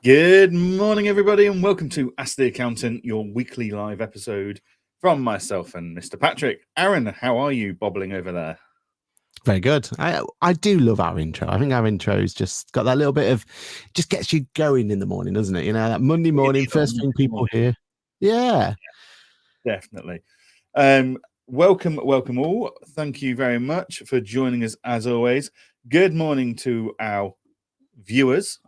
Good morning, everybody, and welcome to Ask the Accountant, your weekly live episode from myself and Mr. Patrick. Aaron, how are you bobbling over there? Very good. I do love our intro. I think our intro's just got that little bit of, just gets you going in the morning, doesn't it? You know, that Monday morning, first thing people hear. Yeah. Definitely. Welcome all. Thank you very much for joining us as always. Good morning to our viewers.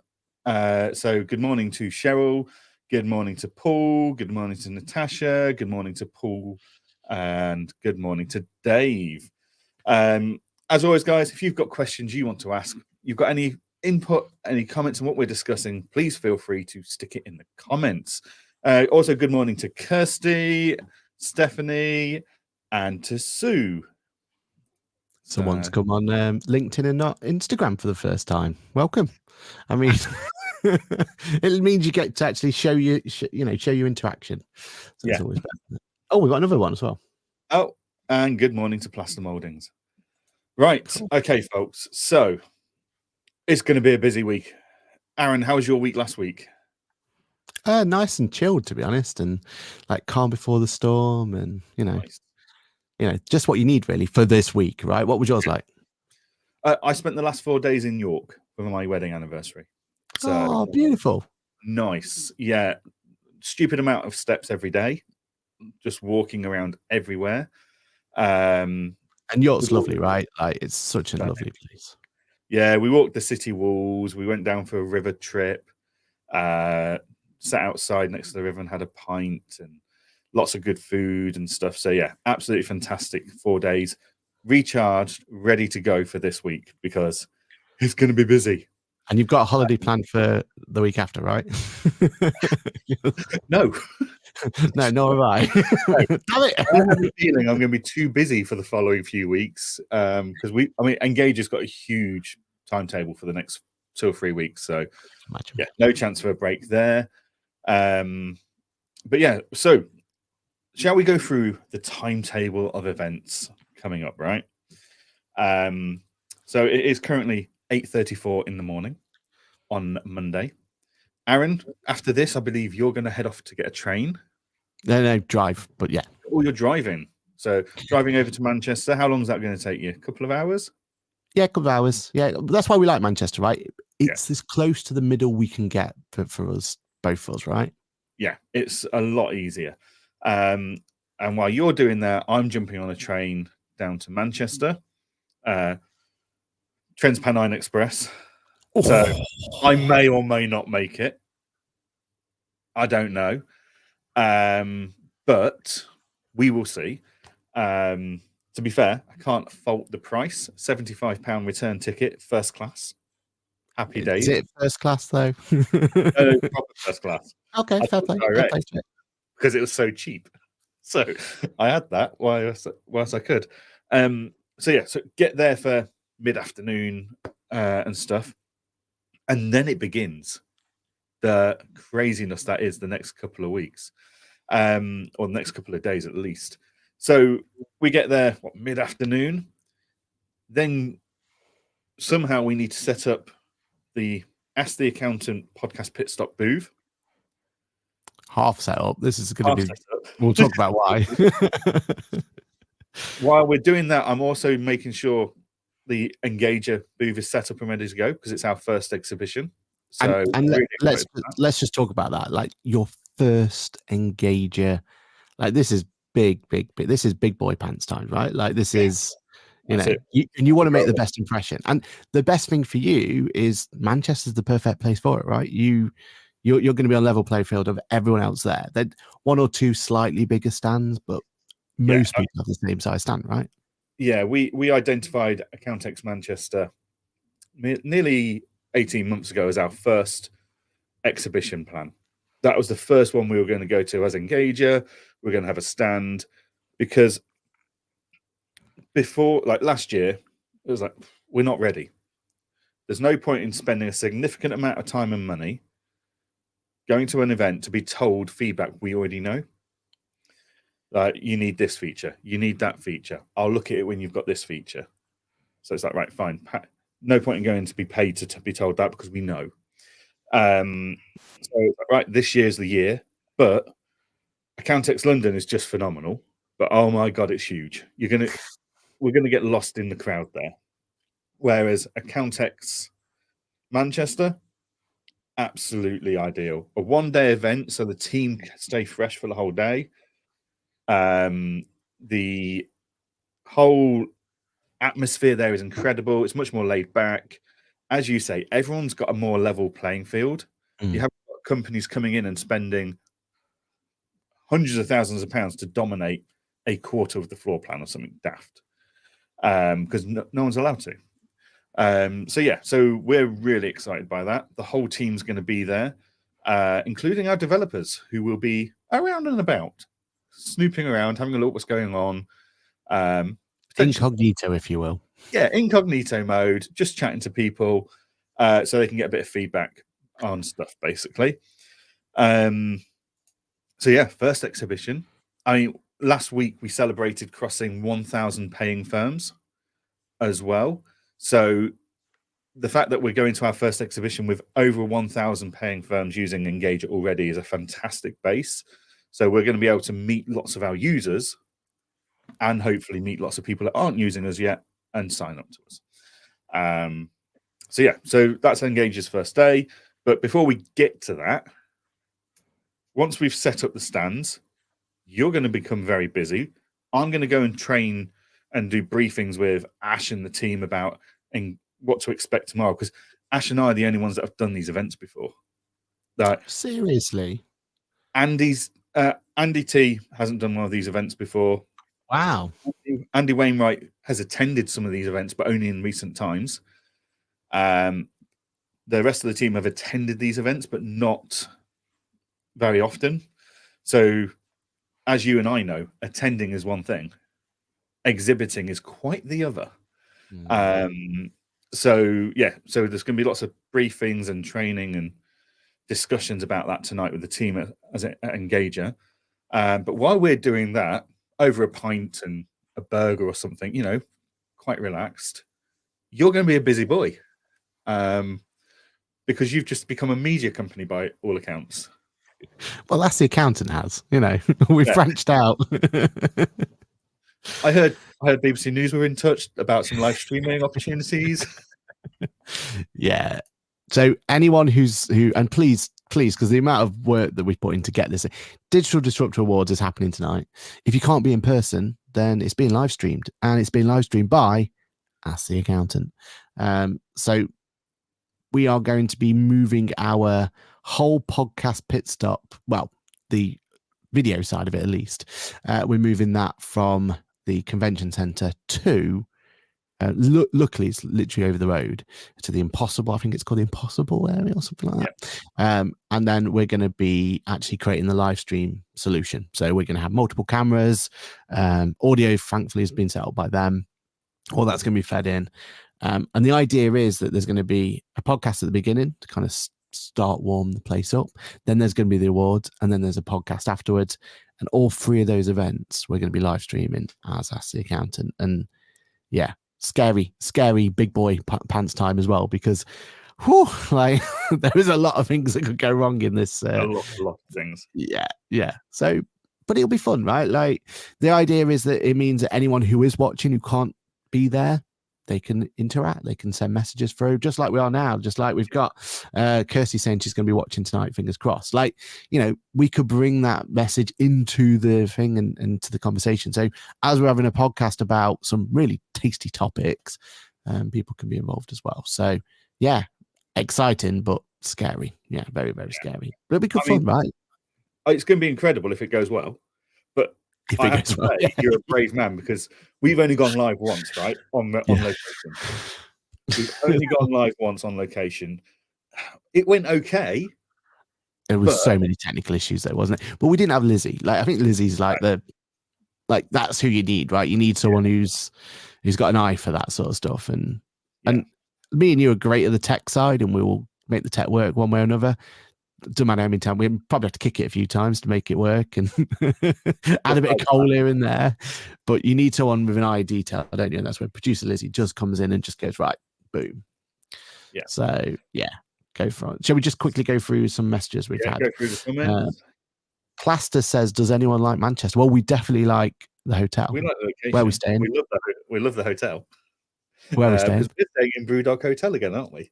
So good morning to Cheryl, good morning to Paul, good morning to Natasha, good morning to Paul, and good morning to Dave. As always, guys, if you've got questions you want to ask, you've got any input, any comments on what we're discussing, please feel free to stick it in the comments. Also, good morning to Kirsty, Stephanie, and to Sue. Someone's come on LinkedIn and not Instagram for the first time. Welcome. I mean, it means you get to actually show your interaction. So it's always better. Oh, we've got another one as well. Oh, and good morning to Plaster Moldings. Right. Cool. Okay, folks. So it's going to be a busy week. Aaron, how was your week last week? Nice and chilled, to be honest, and like calm before the storm, and nice. Just what you need really for this week, right? What was yours like? I spent the last 4 days in York for my wedding anniversary. So beautiful. Nice. Yeah. Stupid amount of steps every day, just walking around everywhere. And York's lovely, right? Like it's such a lovely place. Yeah, we walked the city walls. We went down for a river trip. Sat outside next to the river and had a pint, and lots of good food and stuff. So yeah, absolutely fantastic 4 days, recharged, ready to go for this week because it's going to be busy. And you've got a holiday planned for the week after, right? No. No, nor have I. Damn it. I have a feeling I'm going to be too busy for the following few weeks because Engage has got a huge timetable for the next 2 or 3 weeks. So yeah, no chance for a break there. But yeah, so shall we go through the timetable of events coming up, right? So it is currently 8:34 in the morning on Monday. Aaron, after this, I believe you're going to head off to get a train. No, drive, but yeah. Oh, you're driving. So driving over to Manchester, how long is that going to take you? A couple of hours? Yeah, a couple of hours. Yeah, that's why we like Manchester, right? It's as close to the middle we can get for us, both of us, right? Yeah, it's a lot easier. And while you're doing that, I'm jumping on a train down to Manchester, Transpennine Express. Oh. So I may or may not make it. I don't know. But we will see. To be fair, I can't fault the price. £75 return ticket, first class. Happy days. Is it first class though? No, proper first class. Okay, fair play. Because it was so cheap. So I had that whilst I could. So get there for mid-afternoon and stuff. And then it begins the craziness that is the next couple of weeks, or the next couple of days at least. So we get there mid-afternoon. Then somehow we need to set up the Ask the Accountant podcast pit stop booth. Half set up. This is going to be. We'll talk about why. While we're doing that, I'm also making sure the Engager booth is set up and ready to go because it's our first exhibition. So let's just talk about that. Like your first Engager, like this is big. This is big boy pants time, right? Like this is, you want to make the best impression. And the best thing for you is Manchester's the perfect place for it, right? You're going to be on level play field of everyone else there. They're one or two slightly bigger stands, but most people have the same size stand, right? Yeah, we identified Accountex Manchester nearly 18 months ago as our first exhibition plan. That was the first one we were going to go to as Engager. We're going to have a stand because before, like last year, it was like, we're not ready. There's no point in spending a significant amount of time and money going to an event to be told feedback we already know. Like, you need this feature, you need that feature. I'll look at it when you've got this feature. So it's like, right, fine. No point in going to be paid to be told that because we know. So right, this year's the year, but Accountex London is just phenomenal. But oh my god, it's huge. We're gonna get lost in the crowd there. Whereas Accountex Manchester, absolutely ideal. A one-day event, so the team can stay fresh for the whole day. The whole atmosphere there is incredible. It's much more laid back. As you say, everyone's got a more level playing field. You have companies coming in and spending hundreds of thousands of pounds to dominate a quarter of the floor plan or something daft, because no one's allowed to. So we're really excited by that. The whole team's going to be there, including our developers, who will be around and about, snooping around, having a look what's going on. Incognito, if you will. Yeah, incognito mode, just chatting to people, so they can get a bit of feedback on stuff, basically. So yeah, first exhibition. I mean, last week we celebrated crossing 1,000 paying firms as well. So the fact that we're going to our first exhibition with over 1,000 paying firms using Engager already is a fantastic base. So we're going to be able to meet lots of our users and hopefully meet lots of people that aren't using us yet and sign up to us. So that's Engager's first day. But before we get to that, once we've set up the stands, you're going to become very busy. I'm going to go and train and do briefings with Ash and the team about what to expect tomorrow, because Ash and I are the only ones that have done these events before. Seriously? Andy T hasn't done one of these events before. Wow. Andy Wainwright has attended some of these events, but only in recent times. The rest of the team have attended these events, but not very often. So, as you and I know, attending is one thing. Exhibiting is quite the other. So there's going to be lots of briefings and training and discussions about that tonight with the team at Engager. But while we're doing that, over a pint and a burger or something, quite relaxed, you're going to be a busy boy, because you've just become a media company by all accounts. Well, that's the accountant has, we've branched out. I heard BBC News were in touch about some live streaming opportunities. Yeah. So anyone who, and please, because the amount of work that we put in to get this, Digital Disruptor Awards is happening tonight. If you can't be in person, then it's being live streamed, and it's being live streamed by Ask the Accountant. So we are going to be moving our whole podcast pit stop. Well, the video side of it, at least. We're moving that from the convention center to, luckily it's literally over the road, to the Impossible, I think it's called the Impossible area or something like that. And then we're going to be actually creating the live stream solution. So we're going to have multiple cameras. Audio, thankfully, has been set up by them. All that's going to be fed in. And the idea is that there's going to be a podcast at the beginning to kind of start warm the place up. Then there's going to be the awards, and then there's a podcast afterwards. And all three of those events we're going to be live streaming as Ask the Accountant. And yeah, scary big boy pants time as well, because there is a lot of things that could go wrong in this. A lot of things. Yeah. So, but it'll be fun, right? Like, the idea is that it means that anyone who is watching who can't be there, they can interact, they can send messages through, just like we are now, just like we've got Kirsty saying she's going to be watching tonight, fingers crossed. Like, we could bring that message into the thing and into the conversation. So as we're having a podcast about some really tasty topics, people can be involved as well. So yeah, exciting, but scary. Yeah, very, very scary. But it'll be good fun, right? It's going to be incredible if it goes well. But I have to say, you're a brave man, because we've only gone live once, right? On location. We've only gone live once on location. It went okay. There was so many technical issues though, wasn't it? But we didn't have Lizzie. Like, I think Lizzie's that's who you need, right? You need someone who's got an eye for that sort of stuff. And me and you are great at the tech side, and we will make the tech work one way or another. Doesn't matter how many times, we probably have to kick it a few times to make it work, and add a bit of coal here and there. But you need someone with an eye detail, don't you? And that's where producer Lizzie just comes in and just goes, right, boom. Yeah. So yeah, go for it. Shall we just quickly go through some messages we've had? Go through the comments. Plaster says, "Does anyone like Manchester?" Well, we definitely like the hotel. We like the location. Where are we staying? We love the hotel. Where are we staying? Because we're staying in Brewdog Hotel again, aren't we?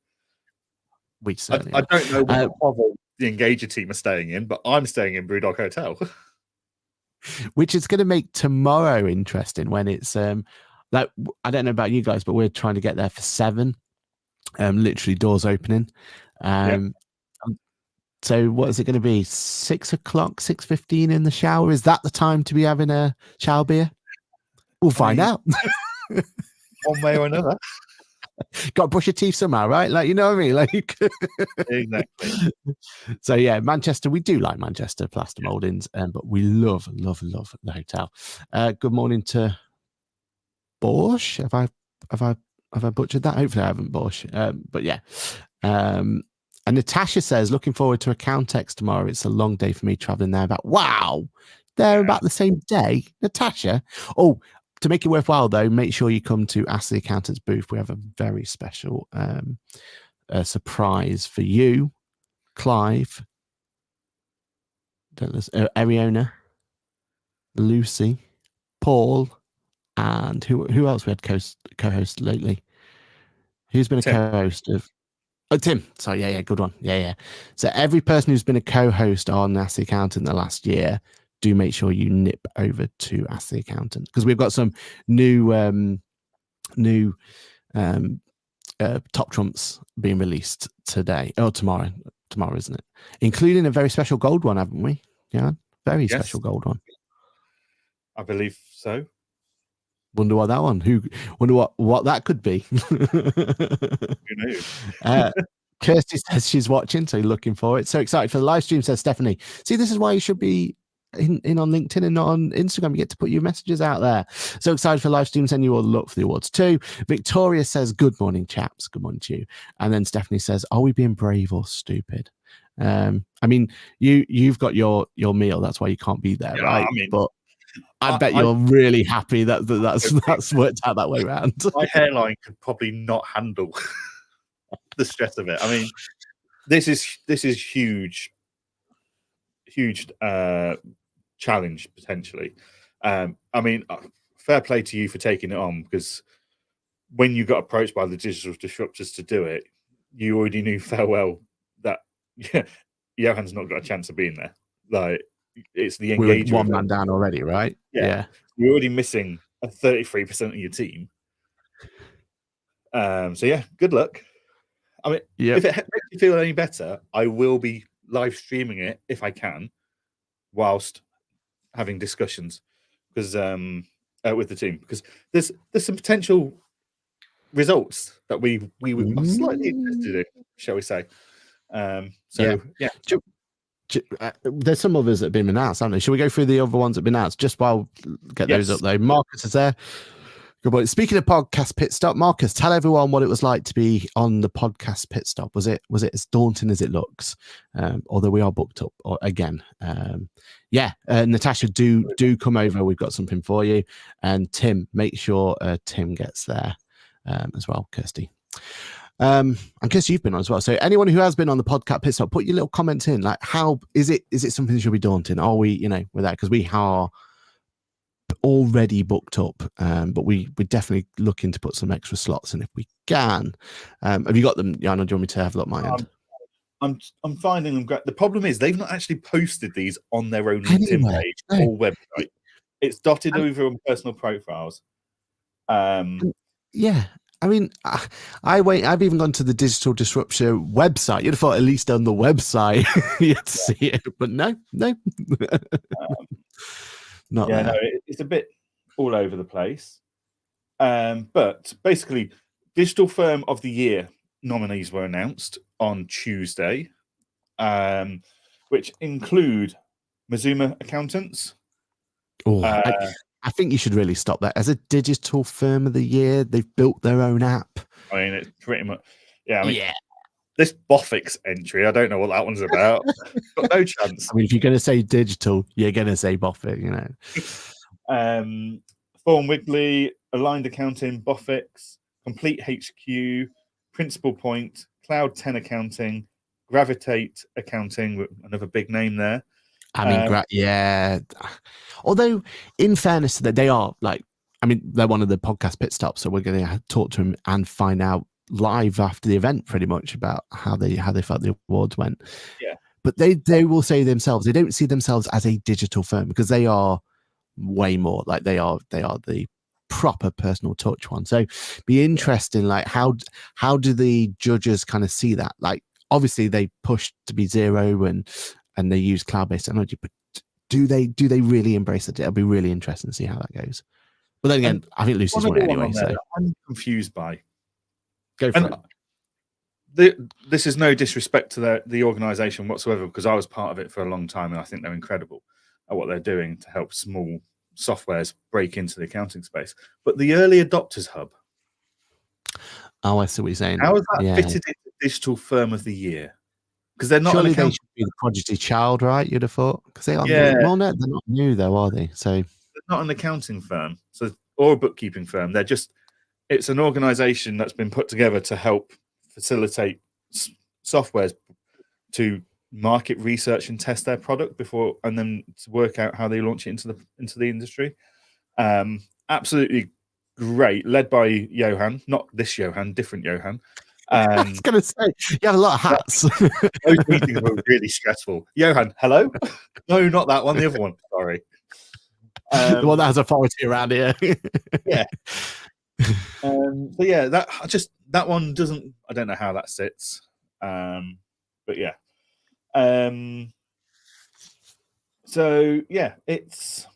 We certainly. I don't know what hovel the Engager team are staying in, but I'm staying in Brewdog Hotel. Which is going to make tomorrow interesting when it's like, I don't know about you guys, but we're trying to get there for 7. Literally doors opening. So what is it going to be? 6 o'clock, 6:15 in the shower? Is that the time to be having a shower beer? We'll find out. One way or another. Got to brush your teeth somehow, right? Like, you know what I mean? Like, exactly. So yeah, Manchester. We do like Manchester plaster moldings, but we love the hotel. Good morning to Borsch. Have I butchered that? Hopefully I haven't, Borsch. But yeah. And Natasha says, looking forward to a Countex tomorrow. It's a long day for me traveling there. Wow, they're about the same day, Natasha. Oh, to make it worthwhile though, make sure you come to Ask the Accountant's booth. We have a very special surprise for you, Clive, Ariona, Lucy, Paul, and who else we had co-host lately? Who's been a co-host of? Oh, Tim. Sorry, yeah, good one. Yeah. So every person who's been a co-host on Ask the Accountant the last year, do make sure you nip over to Ask the Accountant, because we've got some new top trumps being released today or tomorrow, isn't it? Including a very special gold one, haven't we? Yeah, very special gold one. I believe so. Wonder what that one. Wonder what that could be. Who knows? Kirsty says she's watching, so looking for it. So excited for the live stream, says Stephanie. See, this is why you should be in on LinkedIn and not on Instagram. You get to put your messages out there. So excited for live stream. Send you all the luck for the awards too. Victoria says, "Good morning, chaps. Good morning to you." And then Stephanie says, "Are we being brave or stupid?" I mean, you've got your meal. That's why you can't be there, right? I mean, but I bet you're really happy that's worked out that way around. My hairline could probably not handle the stress of it. I mean, this is huge challenge potentially. I mean, fair play to you for taking it on, because when you got approached by the digital disruptors to do it, you already knew fair well that Johann's not got a chance of being there. Like, it's the Engager. We were one man down already, right? Yeah. You're already missing a 33% of your team. So yeah, good luck. I mean, if it makes you feel any better, I will be live streaming it if I can, whilst having discussions, because with the team, because there's some potential results that we are slightly interested in, shall we say? There's some others that have been announced, haven't they? Should we go through the other ones that have been announced just while get those up there? Marcus is there. Good boy. Speaking of podcast pit stop, Marcus, tell everyone what it was like to be on the podcast pit stop. Was it as daunting as it looks? Although we are booked up again. Natasha, do come over. We've got something for you. And Tim, make sure Tim gets there as well. Kirsty. And Kirsty, you've been on as well. So anyone who has been on the podcast pit stop, put your little comments in. Like, how is it something that should be daunting? Are we, with that? Because we are already booked up, but we're definitely looking to put some extra slots in if we can. Have you got them, Jan, or do you want me to have a look at my end? I'm finding them great. The problem is they've not actually posted these on their own LinkedIn page or website. It's dotted over on personal profiles. I mean, I've even gone to the Digital Disruption website. You'd have thought at least on the website you'd see it, but no. Not there. No, it's a bit all over the place. But basically, Digital Firm of the Year nominees were announced on Tuesday, which include Mazuma Accountants. I think you should really stop that. As a Digital Firm of the Year, they've built their own app. I mean, it's pretty much, this Boffix entry, I don't know what that one's about. Got no chance. I mean, if you're going to say digital, you're going to say Boffix, Thorn Wigley, Aligned Accounting, Boffix, Complete HQ, Principal Point, Cloud 10 Accounting, Gravitate Accounting, another big name there. I mean, yeah. Although, in fairness to that, they are like, I mean, they're one of the podcast pit stops, so we're going to talk to them and find out live after the event, pretty much, about how they felt the awards went. Yeah. But they will say themselves, they don't see themselves as a digital firm, because they are way more. Like they are the proper personal touch one. So, be interesting. Like how do the judges kind of see that? Like, obviously they push to be zero and they use cloud-based technology, but do they really embrace it? It'll be really interesting to see how that goes. But then again, I think Lucy's won it anyway. So I'm confused by. Go for it. This is no disrespect to the organisation whatsoever, because I was part of it for a long time, and I think they're incredible at what they're doing to help small softwares break into the accounting space. But the early adopters hub. Oh, I see what you're saying. How is that fitted into Digital Firm of the Year? Because they're not. Surely they should be the prodigy child, right? You'd have thought, because they are. Yeah. Well, no, they're not new though, are they? So they're not an accounting firm, or a bookkeeping firm. They're just. It's an organisation that's been put together to help facilitate softwares to market research and test their product before, and then to work out how they launch it into the industry. Absolutely great, led by Johann, not this Johann, different Johann. I was going to say, you have a lot of hats. Those meetings were really stressful. Johann, hello? No, not that one, the other one. Sorry. The one that has authority around here. Yeah. So yeah, that one doesn't. I don't know how that sits. But yeah. So yeah, it's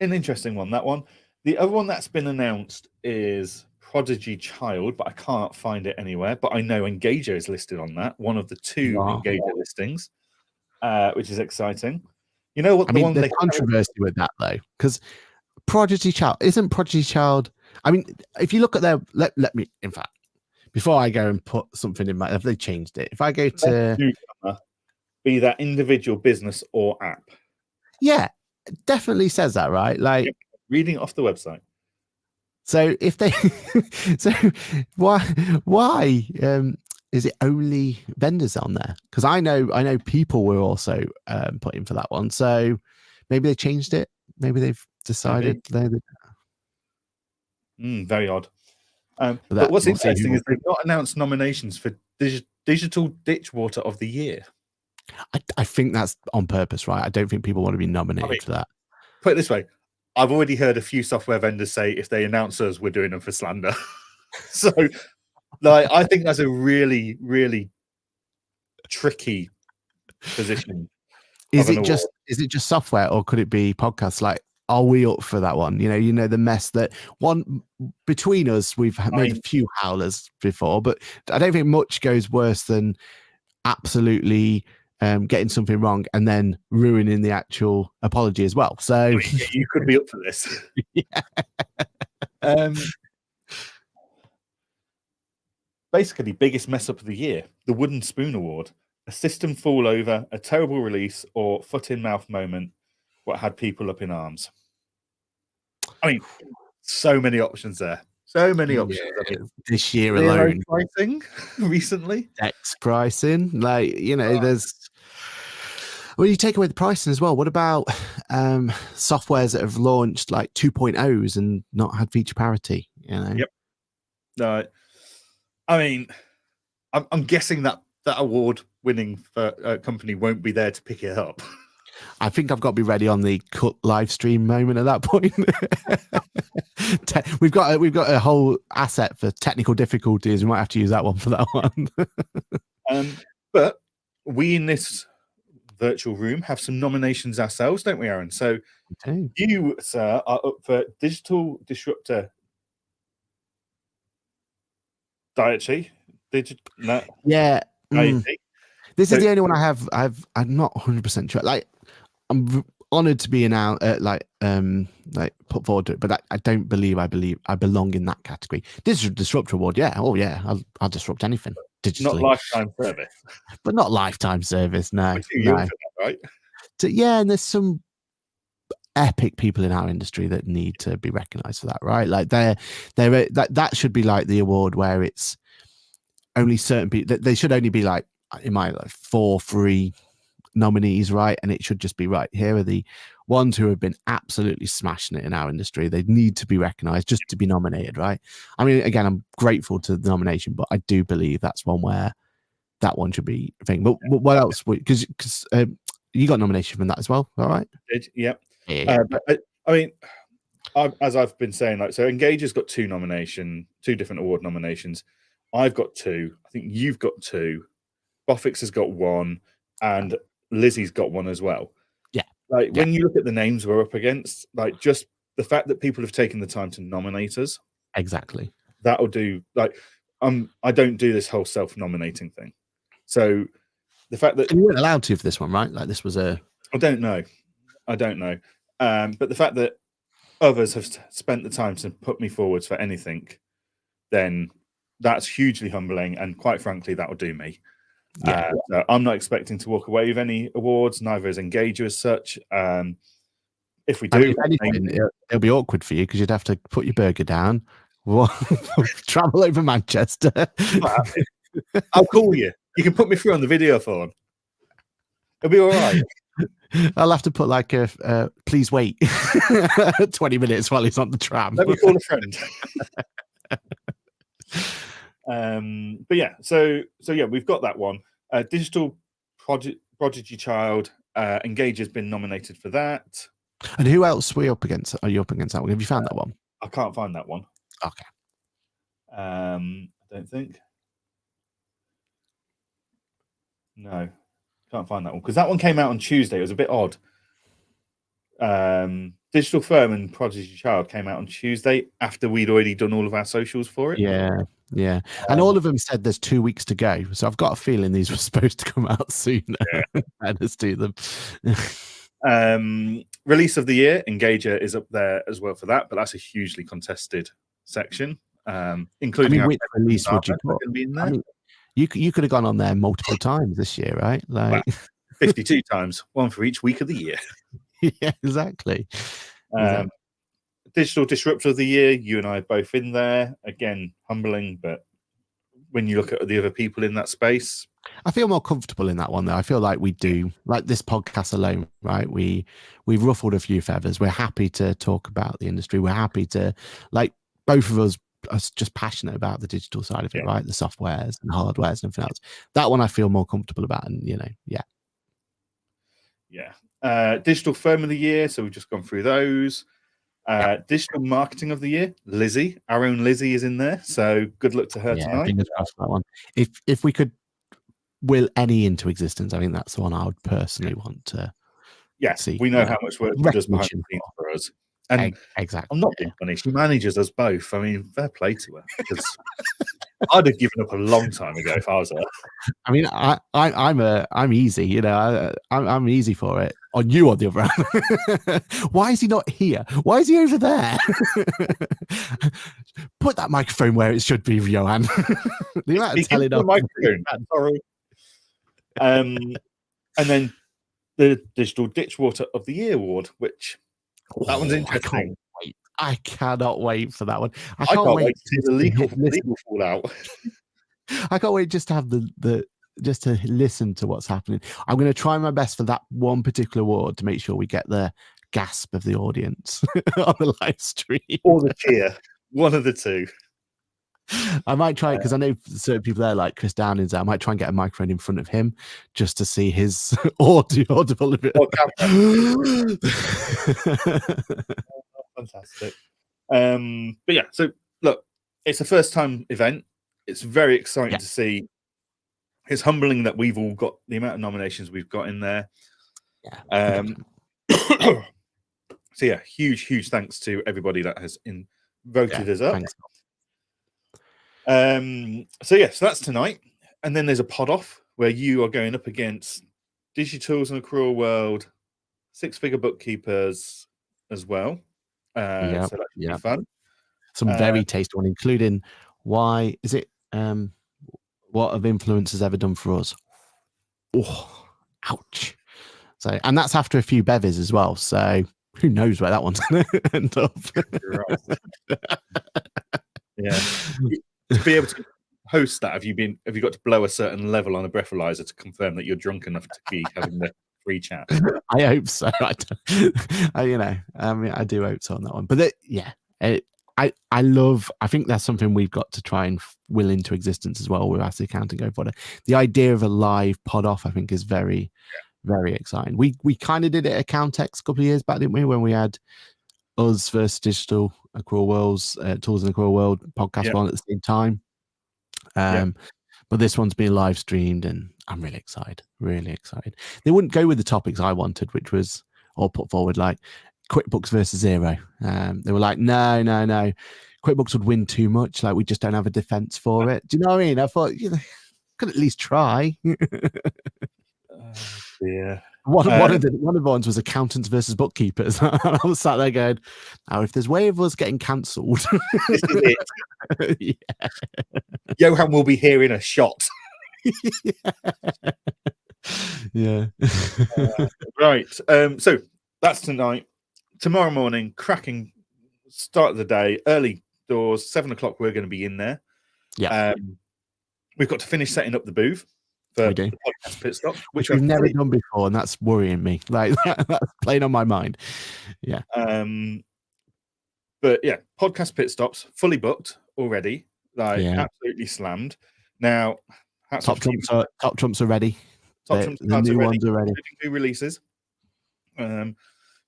an interesting one. That one. The other one that's been announced is Prodigy Child, but I can't find it anywhere. But I know Engager is listed on that, one of the two Engager listings, which is exciting. You know what? There's controversy with that though, because Prodigy Child isn't Prodigy Child. I mean, if you look at their let me, in fact, before I go and put something in my, have they changed it? If I go to be that individual business or app, yeah, it definitely says that, right? Like reading off the website. So if they, so why is it only vendors on there? Because I know people were also put in for that one. So maybe they changed it. Maybe they've decided very odd. But what's interesting is they've not announced nominations for Digital Ditchwater of the Year. I think that's on purpose, right? I don't think people want to be nominated for that. Put it this way. I've already heard a few software vendors say if they announce us, we're doing them for slander. So, like, I think that's a really, really tricky position. Is it just software, or could it be podcasts? Like, are we up for that one? You know the mess that one between us. We've made a few howlers before, but I don't think much goes worse than absolutely getting something wrong and then ruining the actual apology as well. So you could be up for this. Yeah. Basically, biggest mess up of the year: the Wooden Spoon Award, a system fall over, a terrible release, or foot in mouth moment. What had people up in arms? I mean, so many options there. So many options. Yeah, this year alone. Pricing recently. X pricing. Like, there's... Well, you take away the pricing as well. What about softwares that have launched like 2.0s and not had feature parity? Yep. No, I mean, I'm guessing that award-winning company won't be there to pick it up. I think I've got to be ready on the cut live stream moment at that point. We've got a whole asset for technical difficulties. We might have to use that one for that one. But we in this virtual room have some nominations ourselves, don't we, Aaron? So you, sir, are up for Digital Disruptor Dietary. Yeah. This is the only one I have. I'm not 100% sure. Like, I'm honored to be announced, put forward to it, but I don't believe I belong in that category. Digital Disruptor Award, yeah. Oh yeah, I'll disrupt anything digitally. Not lifetime service, but not lifetime service. No, that, right? So, yeah, and there's some epic people in our industry that need to be recognised for that, right? Like that should be like the award where it's only certain people. They should only be like in my 4-3 nominees, right? And it should just be right. Here are the ones who have been absolutely smashing it in our industry. They need to be recognized just to be nominated, right? I mean, again, I'm grateful to the nomination, but I do believe that's one where that one should be a thing. But what else? Because you got nomination from that as well, all right? Yep. Yeah. I mean, as I've been saying, like, so Engager's got two different award nominations. I've got two. I think you've got two. Boffix has got one, and Lizzie's got one as well. Yeah. Like, when you look at the names we're up against, like, just the fact that people have taken the time to nominate us, exactly, that'll do. Like, I don't do this whole self-nominating thing. So the fact that you weren't allowed to for this one, right? Like, this was a. I don't know. But the fact that others have spent the time to put me forwards for anything, then that's hugely humbling, and quite frankly, that will do me. Yeah. So I'm not expecting to walk away with any awards, neither is Engager as such. If we do, I mean, if anything, it'll be awkward for you because you'd have to put your burger down, travel over Manchester. I'll call you. You can put me through on the video phone. It'll be all right. I'll have to put like a please wait 20 minutes while he's on the tram. Let me call a friend. But yeah, so yeah, we've got that one. Digital Prodigy Child, Engager's been nominated for that. And who else are you up against that one? Have you found that one? I can't find that one. Okay. I don't think. No, can't find that one because that one came out on Tuesday. It was a bit odd. Digital Firm and Prodigy Child came out on Tuesday after we'd already done all of our socials for it. Yeah. And all of them said there's 2 weeks to go. So I've got a feeling these were supposed to come out sooner. Yeah. Let's do them. Release of the year, Engager is up there as well for that, but that's a hugely contested section. Including which release would you put? Be in there. I mean, you could have gone on there multiple times this year, right? Like 52 times, one for each week of the year. Yeah, exactly. Digital Disruptor of the year, you and I are both in there. Again, humbling, but when you look at the other people in that space, I feel more comfortable in that one, though. I feel like we do, like this podcast alone, right? We've ruffled a few feathers. We're happy to talk about the industry. We're happy to, like, both of us are just passionate about the digital side of it, right? The softwares and hardwares and everything else. That one I feel more comfortable about, and Digital Firm of the year. So we've just gone through those. Digital Marketing of the year, Lizzie. Our own Lizzie is in there. So good luck to her tonight. Fingers crossed for that one. If we could will any into existence, I think that's the one I would personally want to see. We know how much work she does behind the scenes for us. And exactly. I'm not being funny. She manages us both. I mean, fair play to her. Because I'd have given up a long time ago if I was her. I mean, I'm easy. I'm easy for it. On you, on the other hand. Why is he not here? Why is he over there? Put that microphone where it should be, Johann. The amount of telling off. Microphone. Sorry. And then the Digital Ditchwater of the Year award, which that one's interesting. I cannot wait for that one. I can't wait to see the legal fallout. I can't wait just to have just to listen to what's happening. I'm going to try my best for that one particular award to make sure we get the gasp of the audience on the live stream. Or the cheer. One of the two. I might try it because I know certain people there, like Chris Downing's there. I might try and get a microphone in front of him just to see his audible a bit. Fantastic. But yeah, so look, it's a first time event. It's very exciting to see. It's humbling that we've all got the amount of nominations we've got in there. So yeah, huge thanks to everybody that has voted us up. Thanks. So that's tonight, and then there's a pod off where you are going up against Digitools and a Cruel World, Six Figure Bookkeepers as well. So that should be fun. Some very tasty one, including why is it? What have influencers ever done for us? Oh, ouch! So, and that's after a few bevies as well. So who knows where that one's going to end up? Yeah. To be able to host that? Have you got to blow a certain level on a breathalyzer to confirm that you're drunk enough to be having the free chat? I hope so. I do hope so on that one. But I think that's something we've got to try and will into existence as well with Ask the Accountant Go Fodder. The idea of a live pod off, I think, is very, very exciting. We kind of did it at Accountex a couple of years back, didn't we? When we had us versus Digital, Accrual Worlds, Tools in the Accrual World podcast on at the same time. But this one's been live streamed, and I'm really excited. Really excited. They wouldn't go with the topics I wanted, which was all put forward like QuickBooks versus Xero. They were like, no. QuickBooks would win too much. Like, we just don't have a defense for it. Do you know what I mean? I thought, could at least try. Yeah. One of the ones was accountants versus bookkeepers. I was sat there going, "Now, if there's way of us getting cancelled, this is it." Johann will be hearing a shot. Yeah. Right. So that's tonight. Tomorrow morning, cracking start of the day, early doors, 7 o'clock. We're going to be in there. Yeah. We've got to finish setting up the booth for the podcast pit stop, which we've never done before, and that's worrying me. Like, that's playing on my mind. Yeah. But yeah, podcast pit stops fully booked already. Like, absolutely slammed. Now, top trumps are ready. The new ones are ready. New releases. But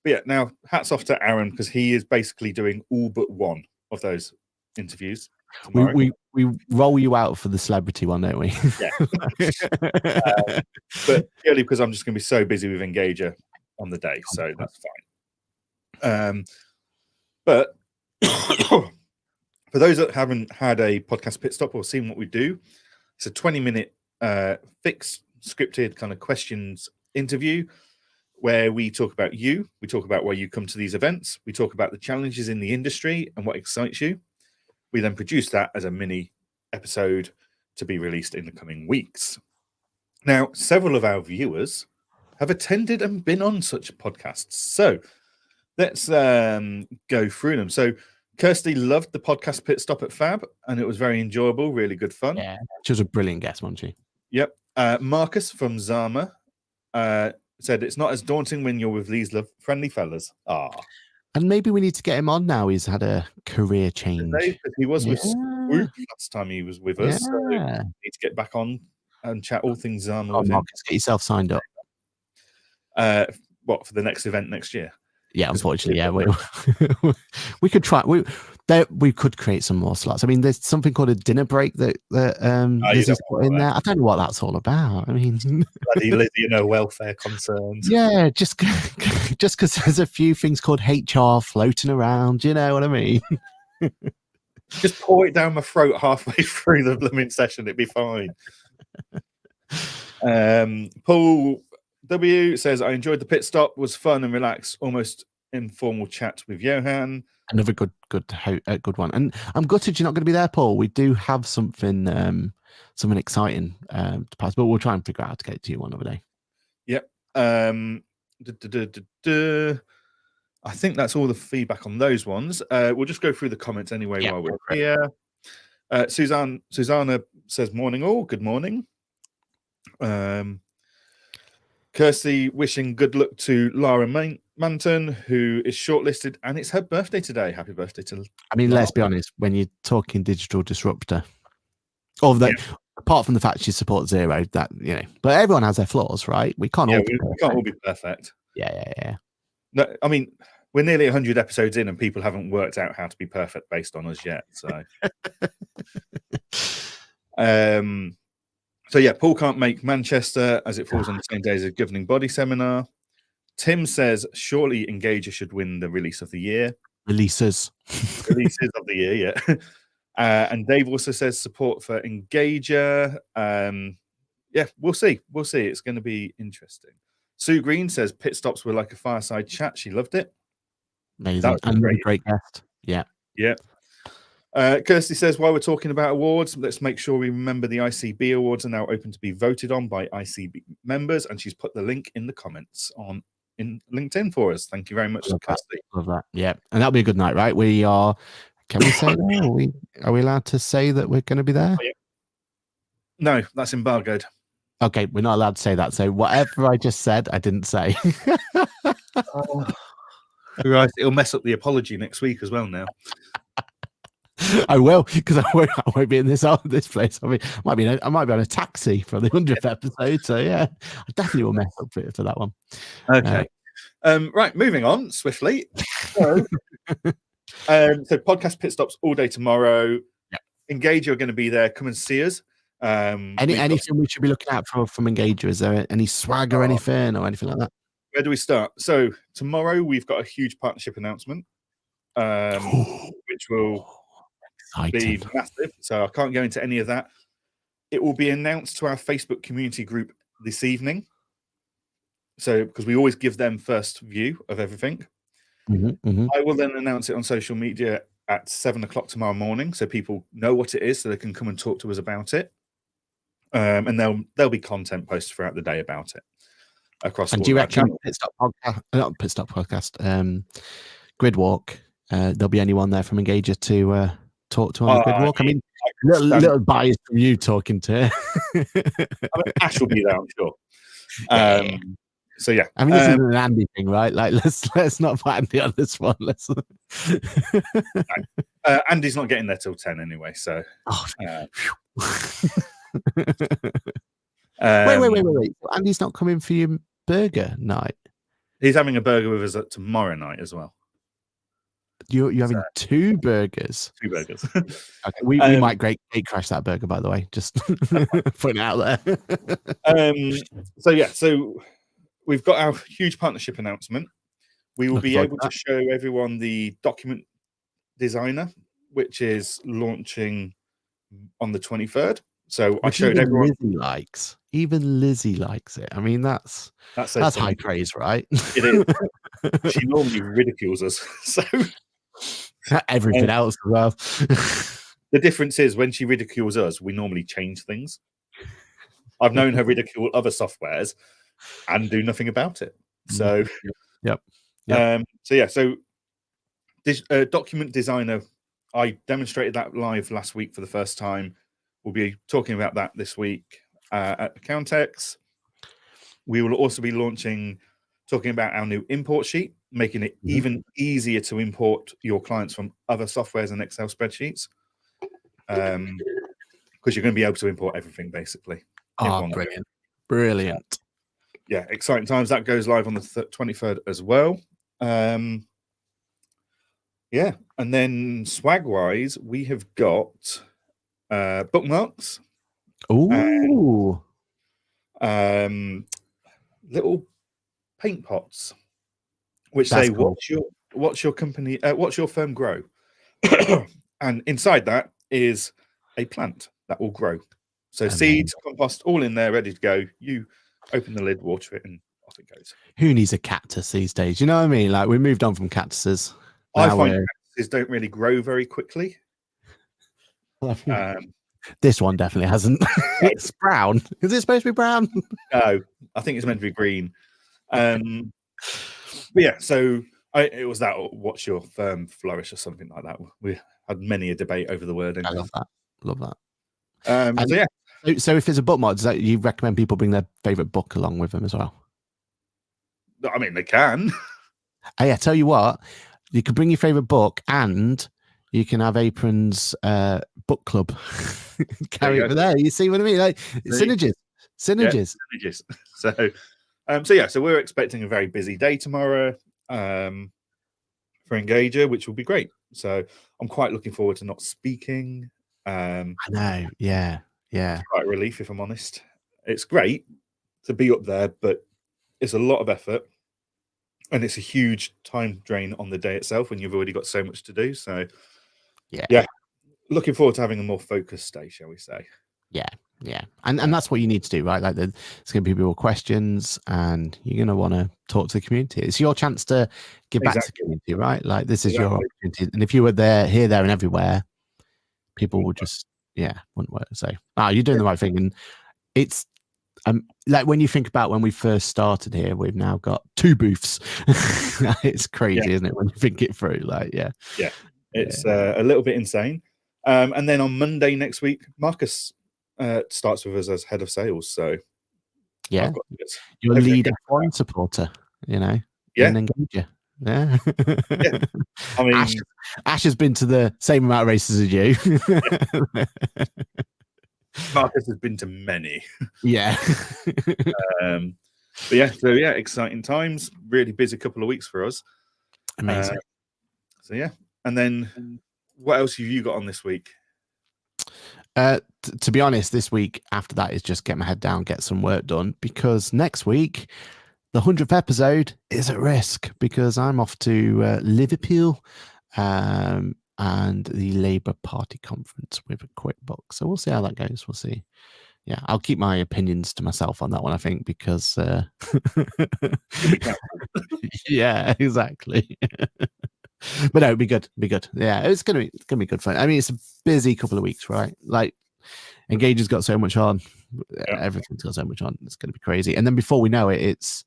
yeah, now hats off to Aaron, because he is basically doing all but one of those interviews. We roll you out for the celebrity one, don't we? Yeah. But purely because I'm just going to be so busy with Engager on the day, so that's fine. But for those that haven't had a podcast pit stop or seen what we do, it's a 20-minute fixed, scripted kind of questions interview where we talk about you, we talk about why you come to these events, we talk about the challenges in the industry and what excites you. We then produce that as a mini episode to be released in the coming weeks. Now, several of our viewers have attended and been on such podcasts. So let's go through them. So Kirsty loved the podcast pit stop at Fab, and it was very enjoyable, really good fun. Yeah, she was a brilliant guest, wasn't she? Yep. Marcus from Zama said it's not as daunting when you're with these friendly fellas. And maybe we need to get him on now. He's had a career change. He was with Swoop last time he was with us. So we need to get back on and chat all things Zama. Marcus, get yourself signed up. What, for the next event next year? Yeah, unfortunately, we could try. We could create some more slots. I mean, there's something called a dinner break that Lizzie's put in there. I don't know what that's all about. I mean, bloody Lizzie, welfare concerns. Yeah, just because there's a few things called HR floating around. You know what I mean? Just pour it down my throat halfway through the blooming session. It'd be fine. Paul W says, I enjoyed the pit stop, was fun and relaxed, almost informal chat with Johann. Another good one. And I'm gutted you're not going to be there, Paul. We do have something exciting to pass, but we'll try and figure out how to get it to you one other day. Yep. I think that's all the feedback on those ones. We'll just go through the comments anyway while we're here. Susanna says, morning all, good morning. Kirsty wishing good luck to Lara Manton, who is shortlisted, and it's her birthday today. Happy birthday to I mean, Lara. Let's be honest, when you're talking digital disruptor, apart from the fact she supports Xero, that but everyone has their flaws, right? We can't all be perfect. Yeah. No, I mean, we're nearly 100 episodes in and people haven't worked out how to be perfect based on us yet. So so yeah, Paul can't make Manchester as it falls on the same day as a governing body seminar. Tim says, surely Engager should win the release of the year. Releases of the year, yeah. And Dave also says support for Engager. Yeah, we'll see. It's going to be interesting. Sue Green says pit stops were like a fireside chat. She loved it. Amazing. And great guest. Yeah. Kirsty says, while we're talking about awards, let's make sure we remember the ICB awards are now open to be voted on by ICB members. And she's put the link in the comments in LinkedIn for us. Thank you very much, Kirsty. Love that. Yeah. And that'll be a good night, right? We are, can we say that? Are we allowed to say that we're going to be there? Oh, yeah. No, that's embargoed. Okay, we're not allowed to say that. So whatever I just said, I didn't say. Right, it'll mess up the apology next week as well now. I will, because I won't be in this place. I mean, I might be on a taxi for the 100th episode. So yeah, I definitely will mess up for that one. Okay. Right, moving on swiftly. So podcast pit stops all day tomorrow. Yeah. Engage, you're going to be there. Come and see us. Anything we should be looking out for from Engager? Is there any swag or anything like that? Where do we start? So tomorrow we've got a huge partnership announcement, which will be massive. So I can't go into any of that. It will be announced to our Facebook community group this evening. So because we always give them first view of everything. I will then announce it on social media at 7:00 tomorrow morning, so people know what it is, so they can come and talk to us about it. And there'll be content posted throughout the day about it across. And do you reckon Pit Stop Podcast, Grid Walk? There'll be anyone there from Engager to talk to on the Grid Walk? I mean, little bias from you talking to. Ash will be there, I'm sure. So yeah, I mean, this isn't an Andy thing, right? Like, let's not fight Andy on this one. Andy's not getting there till 10 anyway. So, wait. Andy's not coming for your burger night. He's having a burger with us tomorrow night as well. You're having 2 burgers. 2 burgers. Okay, we might gate crash that burger, by the way. Just putting it out there. So we've got our huge partnership announcement. We will be able to show everyone the document designer, which is launching on the 23rd. So I showed everyone. Even Lizzie likes it. I mean, that's high praise, right? It is. She normally ridicules us. So everything else as well. The difference is when she ridicules us, we normally change things. I've known her ridicule other softwares and do nothing about it. So, yep. So this document designer, I demonstrated that live last week for the first time. We'll be talking about that this week at Accountex. We will also be talking about our new import sheet, making it even easier to import your clients from other softwares and Excel spreadsheets. Because you're going to be able to import everything basically. Brilliant. Yeah, exciting times. That goes live on the 23rd as well. And then swag-wise, we have got bookmarks. Ooh. Little paint pots, which say, what's your company, what's your firm grow? And inside that is a plant that will grow. So seeds, compost, all in there, ready to go. You open the lid, water it, and off it goes. Who needs a cactus these days? You know what I mean? Like, we moved on from cactuses. I find cactuses don't really grow very quickly. This one definitely hasn't. It's brown. Is it supposed to be brown? No, I think it's meant to be green. But yeah, so it was that, what's your firm flourish or something like that. We had many a debate over the wording. I love that. So if it's a bookmark, does that you recommend people bring their favorite book along with them as well? I mean, they can. I tell you what, you can bring your favorite book and you can have Apron's book club. Carry it over there. You see what I mean? Like synergies. So we're expecting a very busy day tomorrow for Engager, which will be great. So I'm quite looking forward to not speaking. I know. Yeah. It's quite a relief, if I'm honest. It's great to be up there, but it's a lot of effort. And it's a huge time drain on the day itself when you've already got so much to do. So, yeah, looking forward to having a more focused day, shall we say? Yeah. And that's what you need to do, right? Like, there's going to be more questions, and you're going to want to talk to the community. It's your chance to give back to the community, right? Like, this is your opportunity. And if you were here, and everywhere, people would just, wouldn't work. So, you're doing the right thing. And it's, like, when you think about when we first started here, we've now got 2 booths. It's crazy, isn't it? When you think it through, like, it's a little bit insane. And then on Monday next week, Marcus starts with us as head of sales. So yeah, I've got this. your Everything lead goes F1 supporter, you know, Yeah. in Engager. Yeah. Yeah. I mean, Ash has been to the same amount of races as you. Marcus has been to many. Yeah. But yeah, so yeah, exciting times. Really busy couple of weeks for us. Amazing. So yeah, and then what else have you got on this week? To be honest, this week after that is just get my head down, get some work done, because next week the 100th episode is at risk because I'm off to Liverpool and the Labour Party conference with a quick book. So we'll see how that goes. We'll see. Yeah, I'll keep my opinions to myself on that one, I think, because yeah, exactly. But no, it'd be good. It'd be good. Yeah, it's gonna be good fun. I mean, it's a busy couple of weeks, right? Like Engager's got so much on, everything's got so much on. It's gonna be crazy. And then before we know it, it's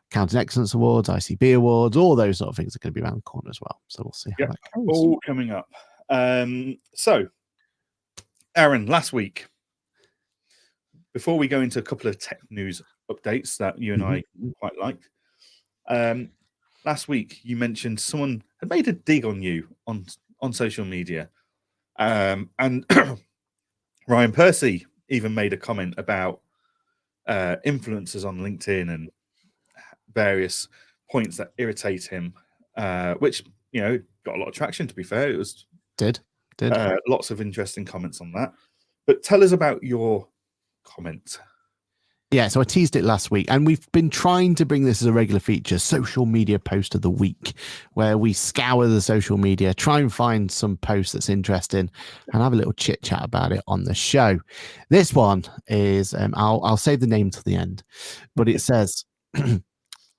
Counting Excellence Awards, ICB Awards, all those sort of things are going to be around the corner as well. So we'll see how that goes. All coming up. So, Aaron, last week, before we go into a couple of tech news updates that you and I quite liked, last week you mentioned someone had made a dig on you on social media, and Ryan Percy even made a comment about influencers on LinkedIn and various points that irritate him, which got a lot of traction. To be fair, it was did lots of interesting comments on that. But tell us about your comment. Yeah, so I teased it last week, and we've been trying to bring this as a regular feature, social media post of the week, where we scour the social media, try and find some post that's interesting, and have a little chit chat about it on the show. This one is, I'll save the name till the end, but it says,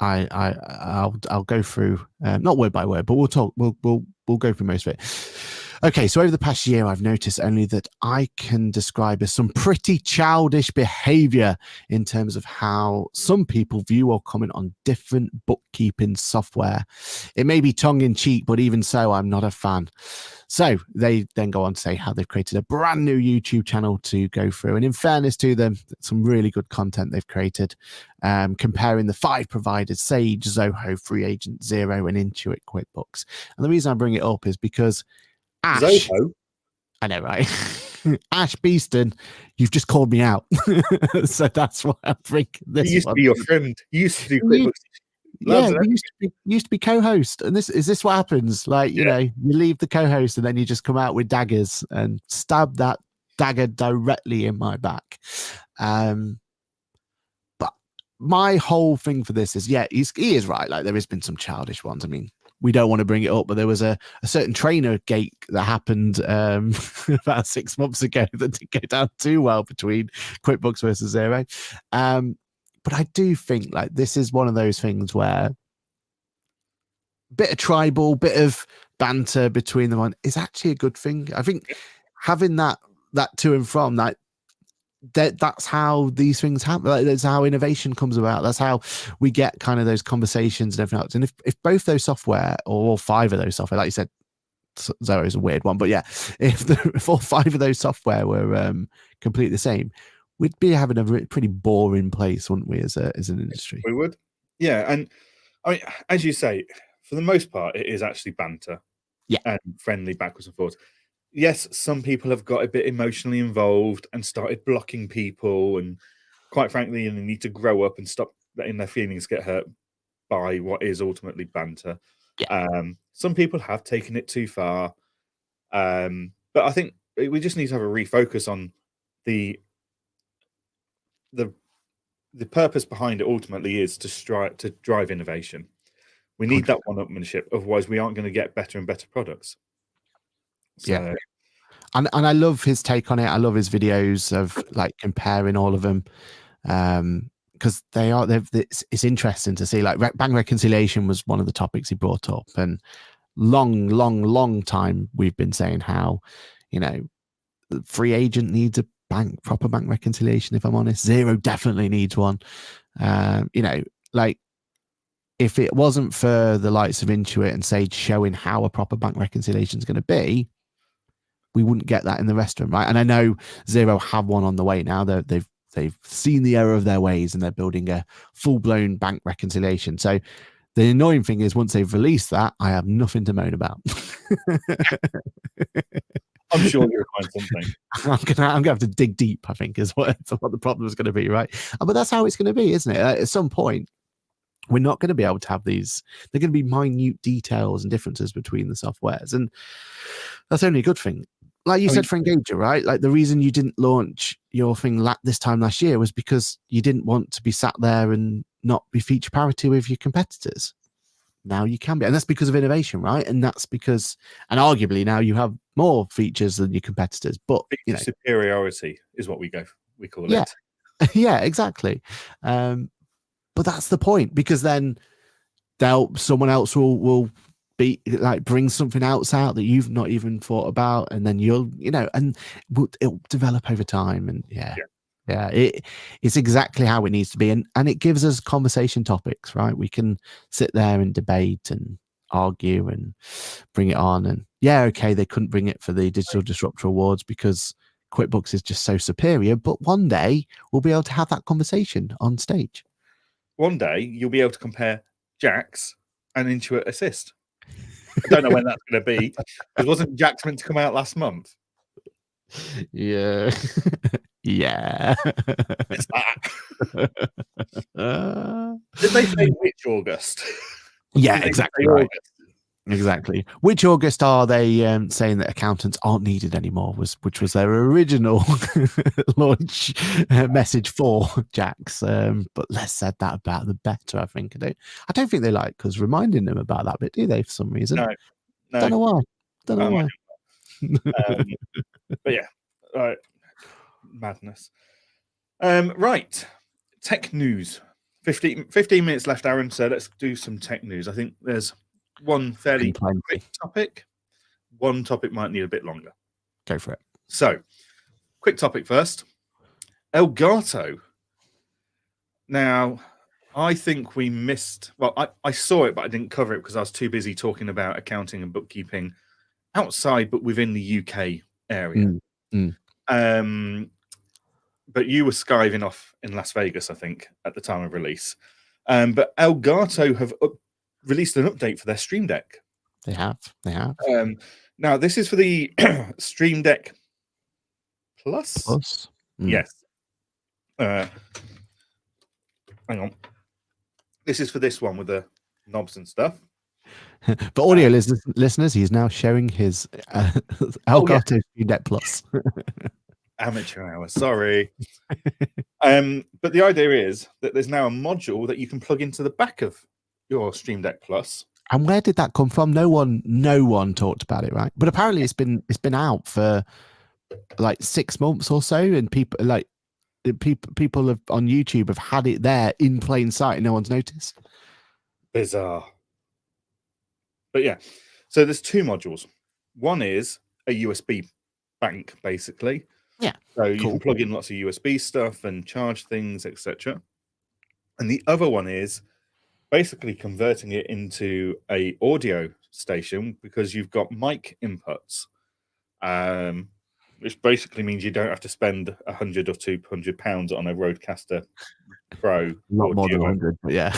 I'll go through not word by word, but we'll go through most of it. Okay, so over the past year, I've noticed only that I can describe as some pretty childish behavior in terms of how some people view or comment on different bookkeeping software. It may be tongue in cheek, but even so, I'm not a fan. So they then go on to say how they've created a brand new YouTube channel to go through. And in fairness to them, some really good content they've created, comparing the 5 providers, Sage, Zoho, Free Agent, Xero, and Intuit QuickBooks. And the reason I bring it up is because Ash, Zoho? I know, right? Ash Beeston, you've just called me out. So that's why I bring this. He used to be your friend. You used to do QuickBooks. Yeah, we used to be co-host, and this what happens. Like, you know, you leave the co-host, and then you just come out with daggers and stab that dagger directly in my back. But my whole thing for this is, he is right. Like, there has been some childish ones. I mean, we don't want to bring it up, but there was a certain trainer gate that happened about 6 months ago that didn't go down too well between QuickBooks versus Xero. But I do think like this is one of those things where bit of tribal, bit of banter between them is actually a good thing. I think having that to and from that's how these things happen. Like, that's how innovation comes about. That's how we get kind of those conversations and everything else. And if both those software or all 5 of those software, like you said, Xero is a weird one, but yeah, if all 5 of those software were completely the same, we'd be having a pretty boring place, wouldn't we, as an industry? We would. Yeah, and I mean, as you say, for the most part, it is actually banter. Yeah. And friendly backwards and forwards. Yes, some people have got a bit emotionally involved and started blocking people, and quite frankly, they need to grow up and stop letting their feelings get hurt by what is ultimately banter. Yeah. Some people have taken it too far. But I think we just need to have a refocus on the purpose behind it ultimately is to drive innovation. We need 100%. That one-upmanship, otherwise we aren't going to get better and better products. So. Yeah, and I love his take on it. I love his videos of like comparing all of them, because it's interesting to see. Like bank reconciliation was one of the topics he brought up, and long time we've been saying how, Free Agent needs a proper bank reconciliation. If I'm honest, Xero definitely needs one. Like if it wasn't for the likes of Intuit and Sage showing how a proper bank reconciliation is going to be, we wouldn't get that in the rest of them, right? And I know Zero have one on the way now. They've seen the error of their ways and they're building a full-blown bank reconciliation. So the annoying thing is once they've released that, I have nothing to moan about. I'm sure you'll find something. I'm gonna have to dig deep, I think, is what the problem is going to be, right? But that's how it's going to be, isn't it? At some point, we're not going to be able to have these. They're going to be minute details and differences between the softwares, and that's only a good thing. Like you said for Engager, right? Like the reason you didn't launch your thing this time last year was because you didn't want to be sat there and not be feature parity with your competitors. Now you can be, and that's because of innovation, right? And that's because, and arguably now you have more features than your competitors. But superiority is what we call it. Yeah, exactly. But that's the point, because then someone else will be like bring something else out that you've not even thought about, and then and it'll develop over time. And it's exactly how it needs to be, and it gives us conversation topics, right? We can sit there and debate and argue and bring it on. And okay, they couldn't bring it for the Digital Disruptor Awards because QuickBooks is just so superior, but one day we'll be able to have that conversation on stage. One day you'll be able to compare Jax and Intuit Assist. I don't know when that's going to be, because wasn't Jax meant to come out last month? Yeah. Yeah. It's that. Did they say which August? Yeah, exactly right. Exactly. Which August are they saying that accountants aren't needed anymore? Which was their original launch message for Jax. But less said that about the better, I think. I don't think they like us reminding them about that bit, do they? For some reason, no. Don't know why. Don't know why. But yeah, madness. Right, tech news. 15 minutes left, Aaron. So let's do some tech news. I think there's one fairly quick topic. One topic might need a bit longer. Go for it. So, quick topic first. Elgato. Now, I think we missed. Well, I saw it, but I didn't cover it because I was too busy talking about accounting and bookkeeping outside, but within the UK area. But you were skiving off in Las Vegas, I think, at the time of release. But Elgato have released an update for their Stream Deck. They have. Now, this is for the Stream Deck Plus. Yes. Hang on. This is for this one with the knobs and stuff. For audio listeners, he's now showing his Elgato Stream Deck Plus. Amateur hour, sorry. But the idea is that there's now a module that you can plug into the back of your Stream Deck Plus. And where did that come from? No one talked about it, right? But apparently it's been out for like 6 months or so, and people have on YouTube have had it there in plain sight and no one's noticed. Bizarre. But yeah, so there's two modules. One is a USB bank, basically. Yeah. So you can plug in lots of USB stuff and charge things, etc. And the other one is basically converting it into a audio station, because you've got mic inputs, which basically means you don't have to spend £100 or £200 on a Rodecaster Pro. Not more than 100, but yeah.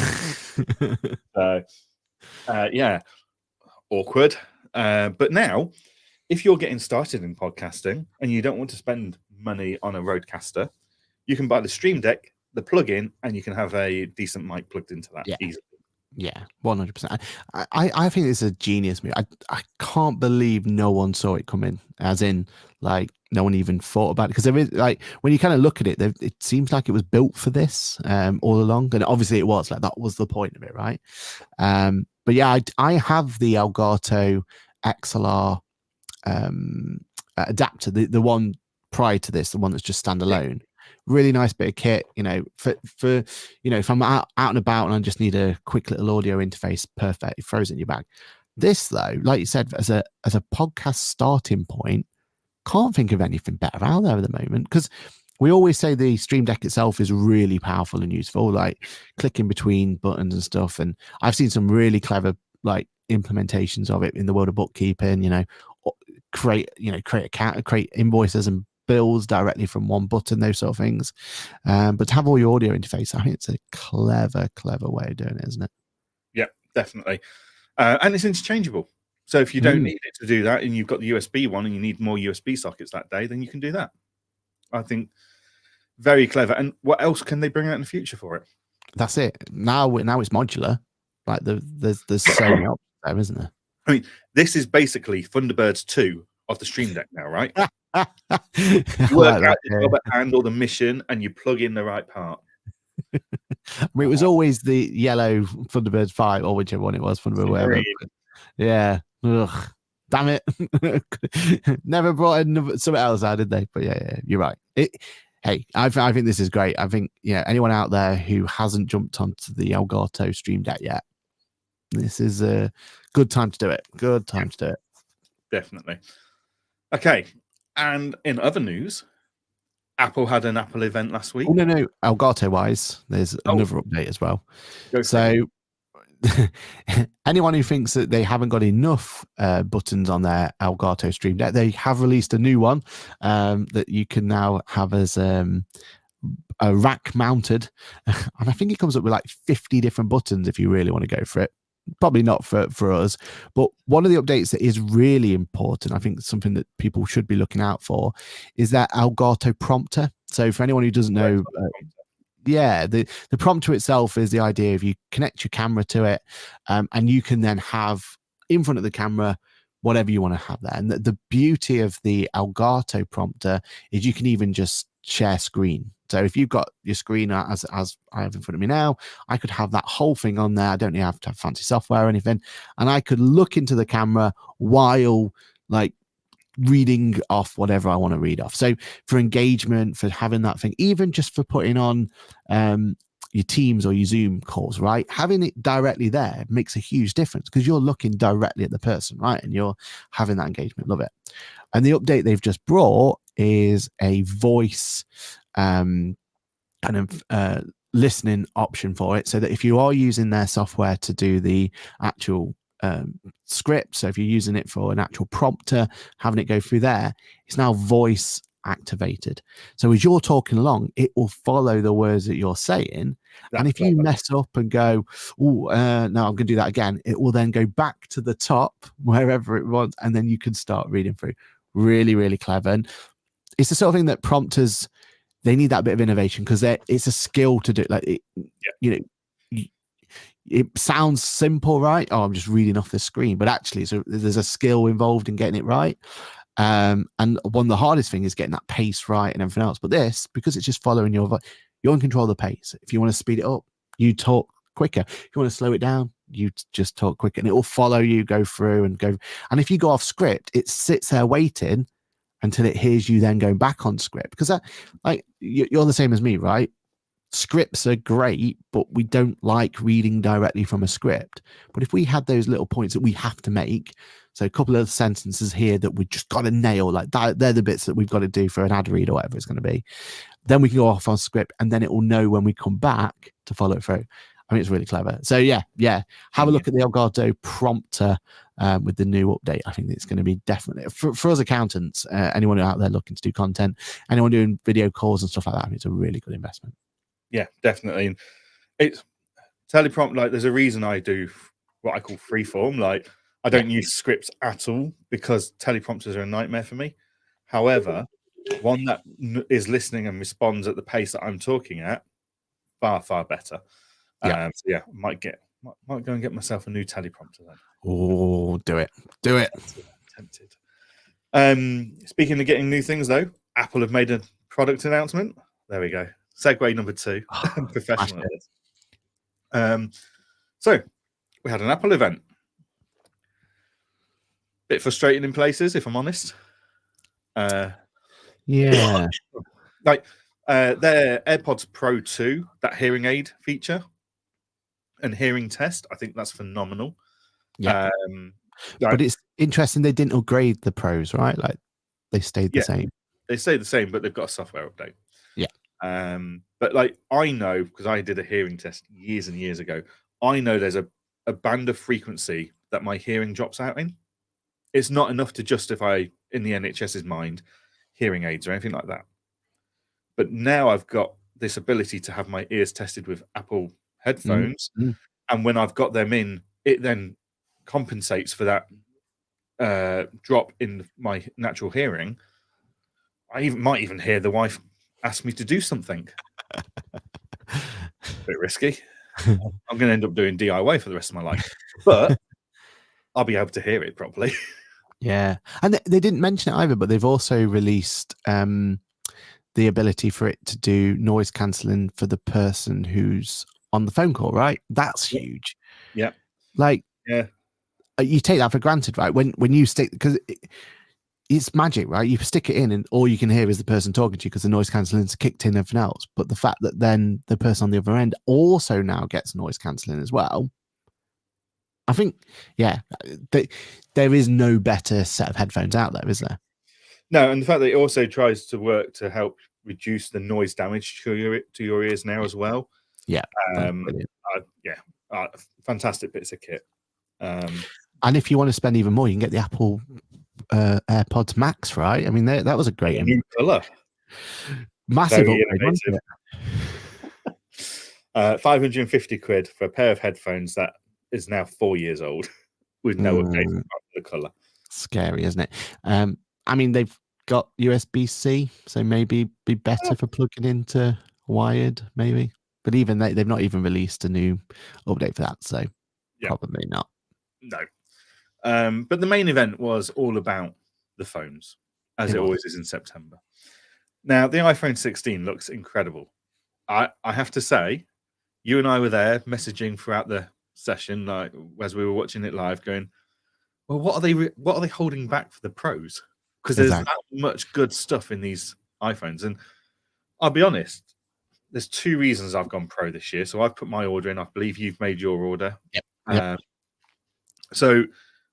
Yeah, awkward. But now, if you're getting started in podcasting and you don't want to spend money on a Rodecaster, you can buy the Stream Deck, the plug-in, and you can have a decent mic plugged into that easily. Yeah, 100%. I think it's a genius move. I can't believe no one saw it coming, as in, like, no one even thought about it. Because there is, like, when you kind of look at it, it seems like it was built for this all along. And obviously it was, like, that was the point of it, right? But yeah, I have the Elgato XLR adapter, the one prior to this, the one that's just standalone. Really nice bit of kit, for if I'm out and about and I just need a quick little audio interface, perfect. It throws it in your bag. This, though, like you said, as a podcast starting point, can't think of anything better out there at the moment, because we always say the Stream Deck itself is really powerful and useful, like clicking between buttons and stuff. And I've seen some really clever like implementations of it in the world of bookkeeping, create account, create invoices and bills directly from one button, those sort of things. But to have all your audio interface, I think it's a clever way of doing it, isn't it? Yeah, definitely. And it's interchangeable. So if you don't need it to do that and you've got the USB one and you need more USB sockets that day, then you can do that. I think very clever. And what else can they bring out in the future for it? That's it. Now it's modular. Like there's so many options there, isn't there? I mean, this is basically Thunderbirds 2 of the Stream Deck now, right? You work out the job at hand or the mission and you plug in the right part. I mean, it was always the yellow Thunderbird 5 or whichever one it was, Thunderbird whatever. Yeah. Ugh. Damn it. Never brought in something else out, did they? But yeah, you're right. Hey, I think this is great. I think, anyone out there who hasn't jumped onto the Elgato Stream Deck yet, this is a good time to do it. Good time to do it. Definitely. Okay. And in other news, Apple had an Apple event last week. Oh, no. Elgato-wise, there's another update as well. So anyone who thinks that they haven't got enough buttons on their Elgato Stream Deck, they have released a new one that you can now have as a rack mounted. And I think it comes up with like 50 different buttons if you really want to go for it. Probably not for us, but one of the updates that is really important, I think something that people should be looking out for, is that Elgato prompter. So for anyone who doesn't know, the prompter itself is the idea of you connect your camera to it, and you can then have in front of the camera whatever you want to have there. And the beauty of the Elgato prompter is you can even just share screen. So if you've got your screen as I have in front of me now, I could have that whole thing on there. I don't have to have fancy software or anything. And I could look into the camera while like reading off whatever I want to read off. So for engagement, for having that thing, even just for putting on your Teams or your Zoom calls, right? Having it directly there makes a huge difference because you're looking directly at the person, right? And you're having that engagement. Love it. And the update they've just brought is a voice kind of listening option for it, so that if you are using their software to do the actual script, so if you're using it for an actual prompter, having it go through there, it's now voice activated. So as you're talking along, it will follow the words that you're saying. And if you mess up and go, no, I'm going to do that again, it will then go back to the top wherever it was, and then you can start reading through. Really, really clever. And it's the sort of thing that prompters, they need that bit of innovation because it's a skill to do. Like, it sounds simple, right? Oh, I'm just reading off the screen, but actually, so there's a skill involved in getting it right. And one of the hardest thing is getting that pace right and everything else. But this, because it's just following you're in control of the pace. If you want to speed it up, you talk quicker. If you want to slow it down, you just talk quicker, and it will follow you, go through and go. And if you go off script, it sits there waiting until it hears you then going back on script. Because you're the same as me, right? Scripts are great, but we don't like reading directly from a script. But if we had those little points that we have to make, so a couple of sentences here that we just got to nail, like that, they're the bits that we've got to do for an ad read or whatever it's going to be, then we can go off on script, and then it will know when we come back to follow it through. I mean, it's really clever. So yeah. Have a look at the Elgato prompter with the new update. I think it's going to be definitely for us accountants, anyone out there looking to do content, anyone doing video calls and stuff like that. I mean, it's a really good investment. Yeah, definitely. And it's teleprompt. Like, there's a reason I do what I call freeform. Like, I don't use scripts at all because teleprompters are a nightmare for me. However, one that is listening and responds at the pace that I'm talking at, far better. So yeah, might go and get myself a new teleprompter then. Oh, do it. Tempted. Speaking of getting new things though, Apple have made a product announcement. There we go. Segue number 2. Professional. So we had an Apple event. Bit frustrating in places, if I'm honest. Yeah. Like their AirPods Pro 2, that hearing aid feature and hearing test, I think that's phenomenal. Yeah. But it's interesting they didn't upgrade the Pros, right? Like they stayed the same. They stay the same, but they've got a software update. Yeah. But like, I know, because I did a hearing test years and years ago, I know there's a band of frequency that my hearing drops out in. it's not enough to justify in the NHS's mind hearing aids or anything like that. But now I've got this ability to have my ears tested with Apple headphones, and when I've got them in, it then compensates for that drop in my natural hearing. I might even hear the wife ask me to do something. A bit risky. I'm going to end up doing DIY for the rest of my life, but I'll be able to hear it properly. Yeah, and they didn't mention it either, but they've also released the ability for it to do noise cancelling for the person who's on the phone call, right? That's huge. Yeah. Like, yeah, you take that for granted, right? When you stick, because it's magic, right? You stick it in and all you can hear is the person talking to you because the noise cancelling's kicked in and everything else. But the fact that then the person on the other end also now gets noise cancelling as well, I think, yeah, there is no better set of headphones out there, is there? No, and the fact that it also tries to work to help reduce the noise damage to your ears now as well. Yeah, fantastic bits of kit. And if you want to spend even more, you can get the Apple AirPods Max, right? I mean, that was a great new color, massive upgrade. 550 quid for a pair of headphones that is now 4 years old with no update for the color. Scary, isn't it? I mean, they've got USB-C, so maybe be better for plugging into wired, maybe. But even they've not even released a new update for that, so probably not. No. But the main event was all about the phones, as it always is in September. Now, the iPhone 16 looks incredible. I have to say, you and I were there messaging throughout the session, like as we were watching it live, going, well, what are they holding back for the pros? Because there's that much good stuff in these iPhones. And I'll be honest, there's 2 reasons I've gone pro this year. So I've put my order in. I believe you've made your order. Yep. So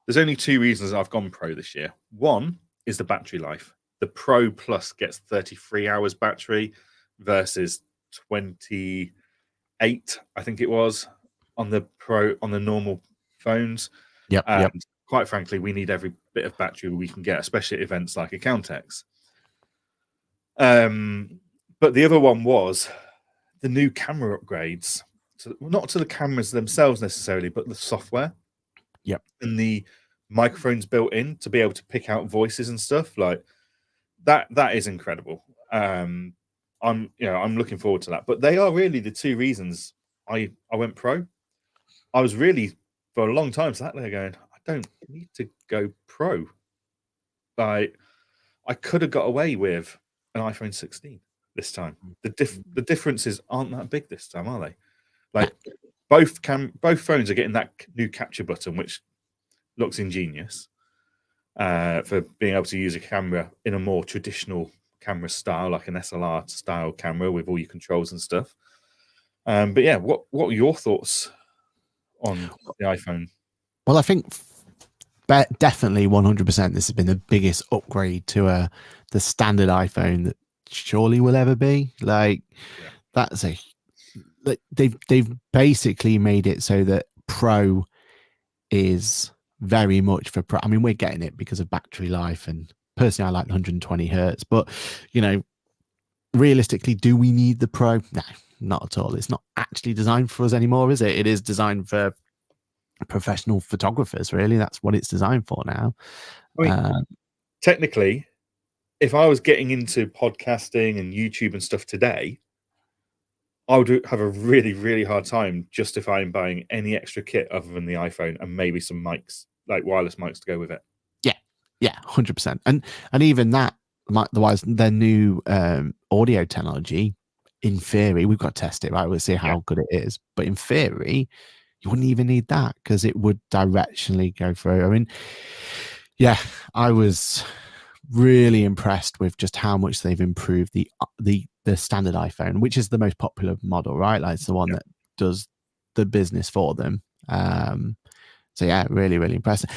there's only 2 reasons I've gone pro this year. One is the battery life. The Pro Plus gets 33 hours battery versus 28, I think it was, on the normal phones. Yep. Quite frankly, we need every bit of battery we can get, especially at events like Accountex. But the other one was the new camera upgrades. So not to the cameras themselves necessarily, but the software. Yep. And the microphones built in to be able to pick out voices and stuff like that. That is incredible. I'm looking forward to that. But they are really the 2 reasons I went pro. I was really, for a long time, sat there going, I don't need to go pro. Like, I could have got away with an iPhone 16 this time. The differences aren't that big this time, are they? Like, both phones are getting that new capture button, which looks ingenious for being able to use a camera in a more traditional camera style, like an SLR style camera with all your controls and stuff. But yeah, what were your thoughts on the iPhone? Well, I think definitely 100% this has been the biggest upgrade to the standard iPhone that surely will ever be. Like, that's they've basically made it so that Pro is very much for Pro. I mean, we're getting it because of battery life, and personally I like 120 hertz, but realistically, do we need the Pro? No, not at all. It's not actually designed for us anymore, is it? It is designed for professional photographers, really. That's what it's designed for now. I mean, technically, if I was getting into podcasting and YouTube and stuff today, I would have a really, really hard time justifying buying any extra kit other than the iPhone and maybe some mics, like wireless mics, to go with it. Yeah, 100%. And even that, their new audio technology, in theory, we've got to test it, right? We'll see how good it is. But in theory, you wouldn't even need that because it would directionally go through. I mean, yeah, I was really impressed with just how much they've improved the standard iPhone, which is the most popular model, right? Like, it's the one that does the business for them. So yeah, really, really impressive.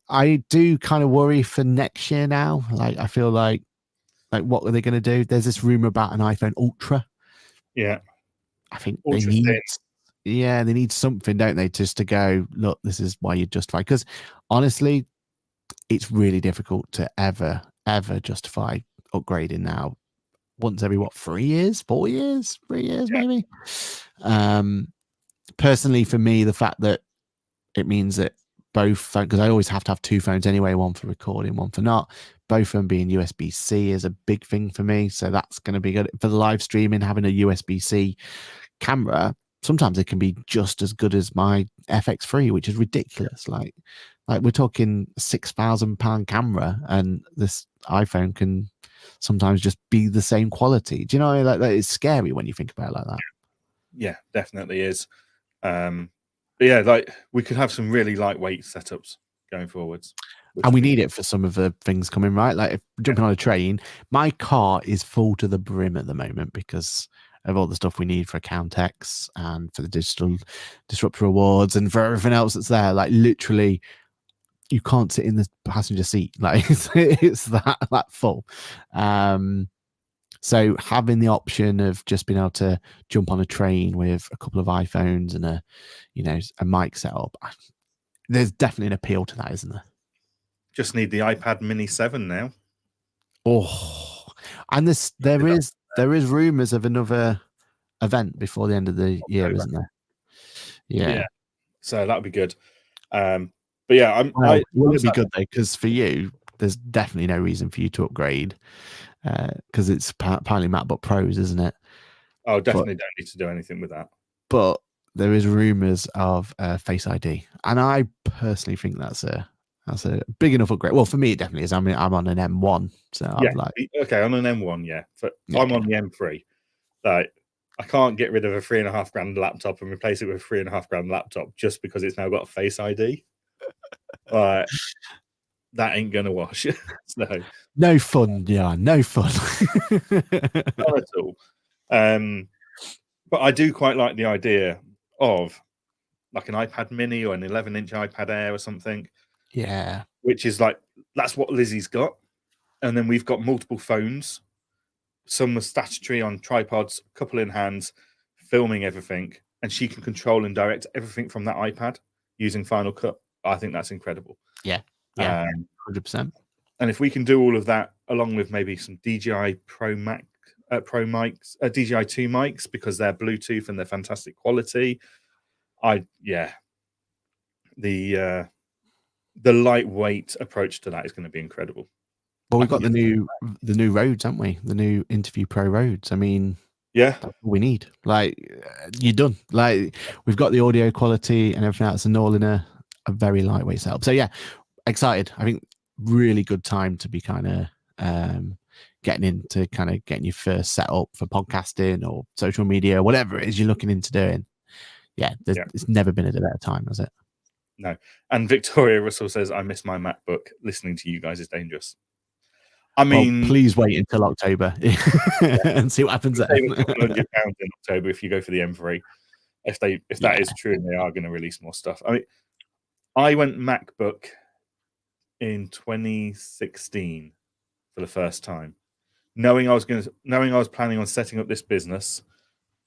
I do kind of worry for next year now. Like, I feel like what are they going to do? There's this rumor about an iPhone Ultra. Yeah, I think they need something, don't they, just to go, look, this is why you're justified. Because honestly, it's really difficult to ever justify upgrading now. Once every 3 years, 4 years, 3 years, maybe. Personally, for me, the fact that it means that both phones, because I always have to have 2 phones anyway, one for recording, one for not. Both of them being USB-C is a big thing for me. So that's going to be good for the live streaming. Having a USB-C camera, sometimes it can be just as good as my FX3, which is ridiculous. Like we're talking £6,000 camera, and this iPhone can sometimes just be the same quality. Do you know, like that is scary when you think about it like that. Yeah, definitely is. But yeah, like we could have some really lightweight setups going forwards. And we need it for some of the things coming, right? Like if jumping on a train, my car is full to the brim at the moment because of all the stuff we need for Accountex and for the Digital Disruptor Awards and for everything else that's there. Like literally, you can't sit in the passenger seat. Like it's that full. So having the option of just being able to jump on a train with a couple of iPhones and a mic setup, there's definitely an appeal to that, isn't there? Just need the iPad Mini 7 now. Oh, and there is rumors of another event before the end of the year, isn't there? Yeah. So that'd be good. But yeah, will it be good though? Because for you, there's definitely no reason for you to upgrade because it's apparently MacBook Pros, isn't it? Oh, definitely don't need to do anything with that. But there is rumors of Face ID, and I personally think that's a big enough upgrade. Well, for me, it definitely is. I mean, I'm on an M1, so yeah, I'm like, okay, on an M1, yeah. I'm on the M3. Like, I can't get rid of a £3,500 laptop and replace it with a £3,500 laptop just because it's now got a Face ID. That ain't gonna wash. No fun, yeah, no fun. Not at all. But I do quite like the idea of like an iPad Mini or an 11-inch iPad Air or something. Yeah. Which is like, that's what Lizzie's got. And then we've got multiple phones, some are statutory on tripods, a couple in hands, filming everything. And she can control and direct everything from that iPad using Final Cut. I think that's incredible. Yeah. Yeah. 100%. And if we can do all of that along with maybe some DJI Pro mics, DJI 2 mics, because they're Bluetooth and they're fantastic quality. The lightweight approach to that is going to be incredible. Well, we've got the new Rhodes, haven't we? The new Interview Pro Rhodes. I mean, yeah, that's all we need. Like, you're done. Like, we've got the audio quality and everything else, and all in a very lightweight setup. So yeah, excited. I think really good time to be kind of getting your first setup for podcasting or social media, whatever it is you're looking into doing. Yeah, it's never been at a better time, has it? No. And Victoria Russell says, I miss my MacBook. Listening to you guys is dangerous. I mean, please wait until October and see what happens there. £100 in October if you go for the M3. If that is true, and they are going to release more stuff. I mean, I went MacBook in 2016 for the first time, knowing I was planning on setting up this business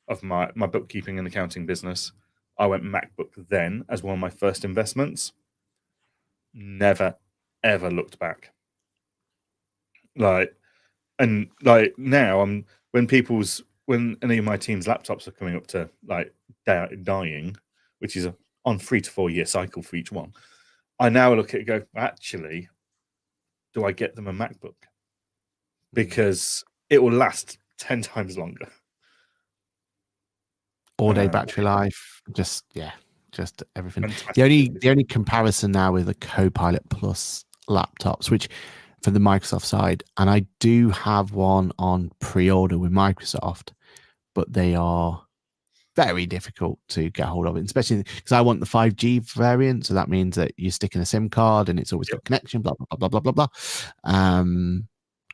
of my bookkeeping and accounting business. I went MacBook then as one of my first investments. Never, ever looked back. Now when any of my team's laptops are coming up to like dying, which is on 3 to 4 year cycle for each one, I now look at it and go, actually, do I get them a MacBook? Because it will last 10 times longer. All day battery life, just everything. Fantastic. The only comparison now with the Copilot Plus laptops, which for the Microsoft side, and I do have one on pre-order with Microsoft, but they are very difficult to get hold of, especially because I want the 5G variant. So that means that you stick in a SIM card and it's always got connection, blah, blah, blah, blah, blah, blah.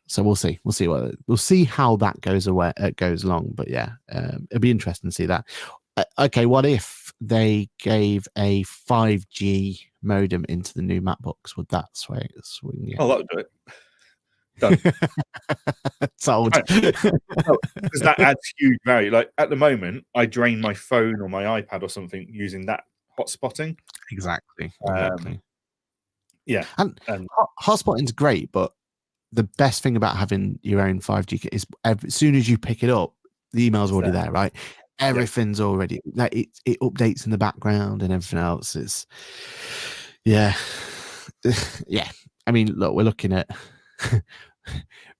So we'll see how that goes along. But yeah, it'll be interesting to see that. Okay, what if they gave a 5G modem into the new MacBooks? Would that swing you? Oh, that would do it. Done. Sold. Because that adds huge value. Like at the moment, I drain my phone or my iPad or something using that hotspotting. Exactly. Yeah. And hotspotting's great, but the best thing about having your own 5G kit is as soon as you pick it up, the email's already there, right? Everything's already, like, it updates in the background and everything else. It's yeah. I mean, look, we're looking at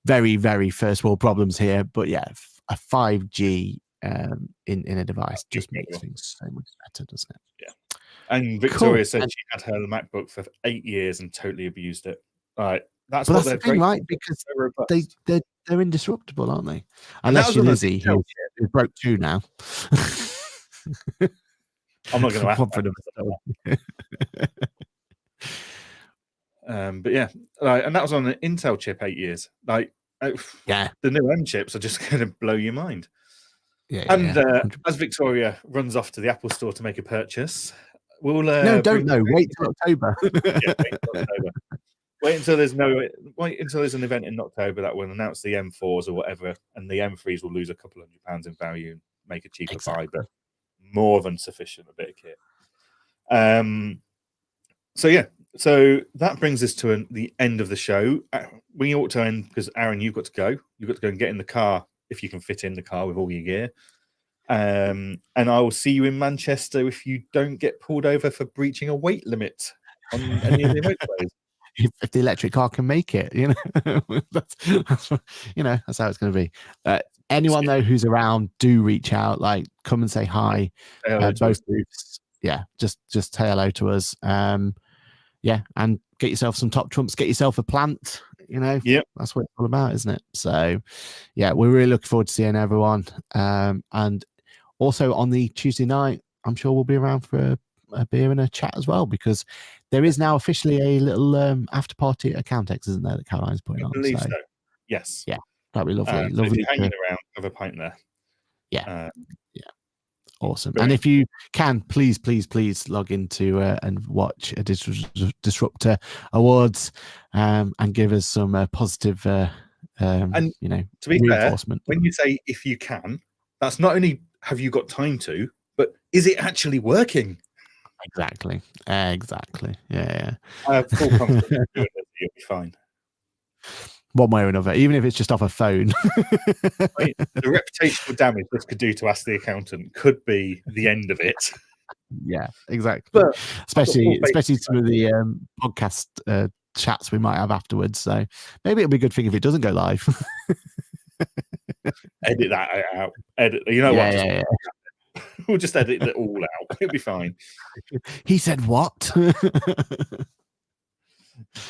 very, very first world problems here, but yeah, a 5G in a device just makes things so much better, doesn't it? Yeah. And Victoria said she had her MacBook for 8 years and totally abused it. Right. That's what they're great, right? Because they're indestructible, aren't they? Unless you're Lizzie, who broke 2 now. I'm not going to ask. But yeah, and that was on an Intel chip 8 years. Like, the new M chips are just going to blow your mind. As Victoria runs off to the Apple store to make a purchase, we'll wait till October. Wait until there's an event in October that will announce the M4s or whatever, and the M3s will lose a couple £100 in value and make a cheaper buy, but more than sufficient a bit of kit. So that brings us to the end of the show. We ought to end because Aaron, you've got to go. You've got to go and get in the car if you can fit in the car with all your gear. And I will see you in Manchester if you don't get pulled over for breaching a weight limit on any of the motorways. If the electric car can make it, that's how it's going to be. Anyone though who's around, do reach out. Like, come and say hi. Both groups, just say hello to us. And get yourself some top trumps. Get yourself a plant. That's what it's all about, isn't it? So, we're really looking forward to seeing everyone. And also on the Tuesday night, I'm sure we'll be around for a beer and a chat as well, because there is now officially a little after party at Accountex, isn't there, that Caroline's putting on? I believe so. Yes. Yeah, that'd be lovely. So if you're hanging around, have a pint there. Awesome. Brilliant. And if you can, please log into and watch a Disruptor Awards and give us some positive and to be reinforcement. Fair, when you say if you can, that's not only have you got time to, but is it actually working? Exactly. Yeah. I have full confidence in doing it. You'll be fine. One way or another, even if it's just off a phone. The reputational damage this could do to Ask the Accountant could be the end of it. Yeah, exactly. But especially some of the podcast chats we might have afterwards. So maybe it'll be a good thing if it doesn't go live. Edit that out. What? We'll just edit it all out. It'll be fine. He said what?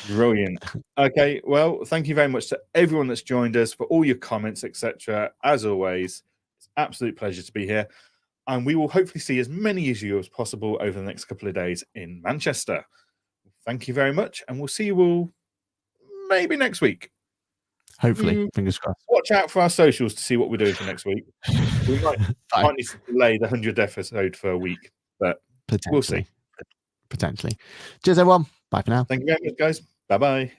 Brilliant. Okay, well, thank you very much to everyone that's joined us for all your comments, etc. As always, it's an absolute pleasure to be here. And we will hopefully see as many of you as possible over the next couple of days in Manchester. Thank you very much. And we'll see you all maybe next week. Hopefully, fingers crossed. Watch out for our socials to see what we're doing for next week. We might need to delay the 100th episode for a week, but we'll see. Potentially. Cheers, everyone. Bye for now. Thank you very much, guys. Bye-bye.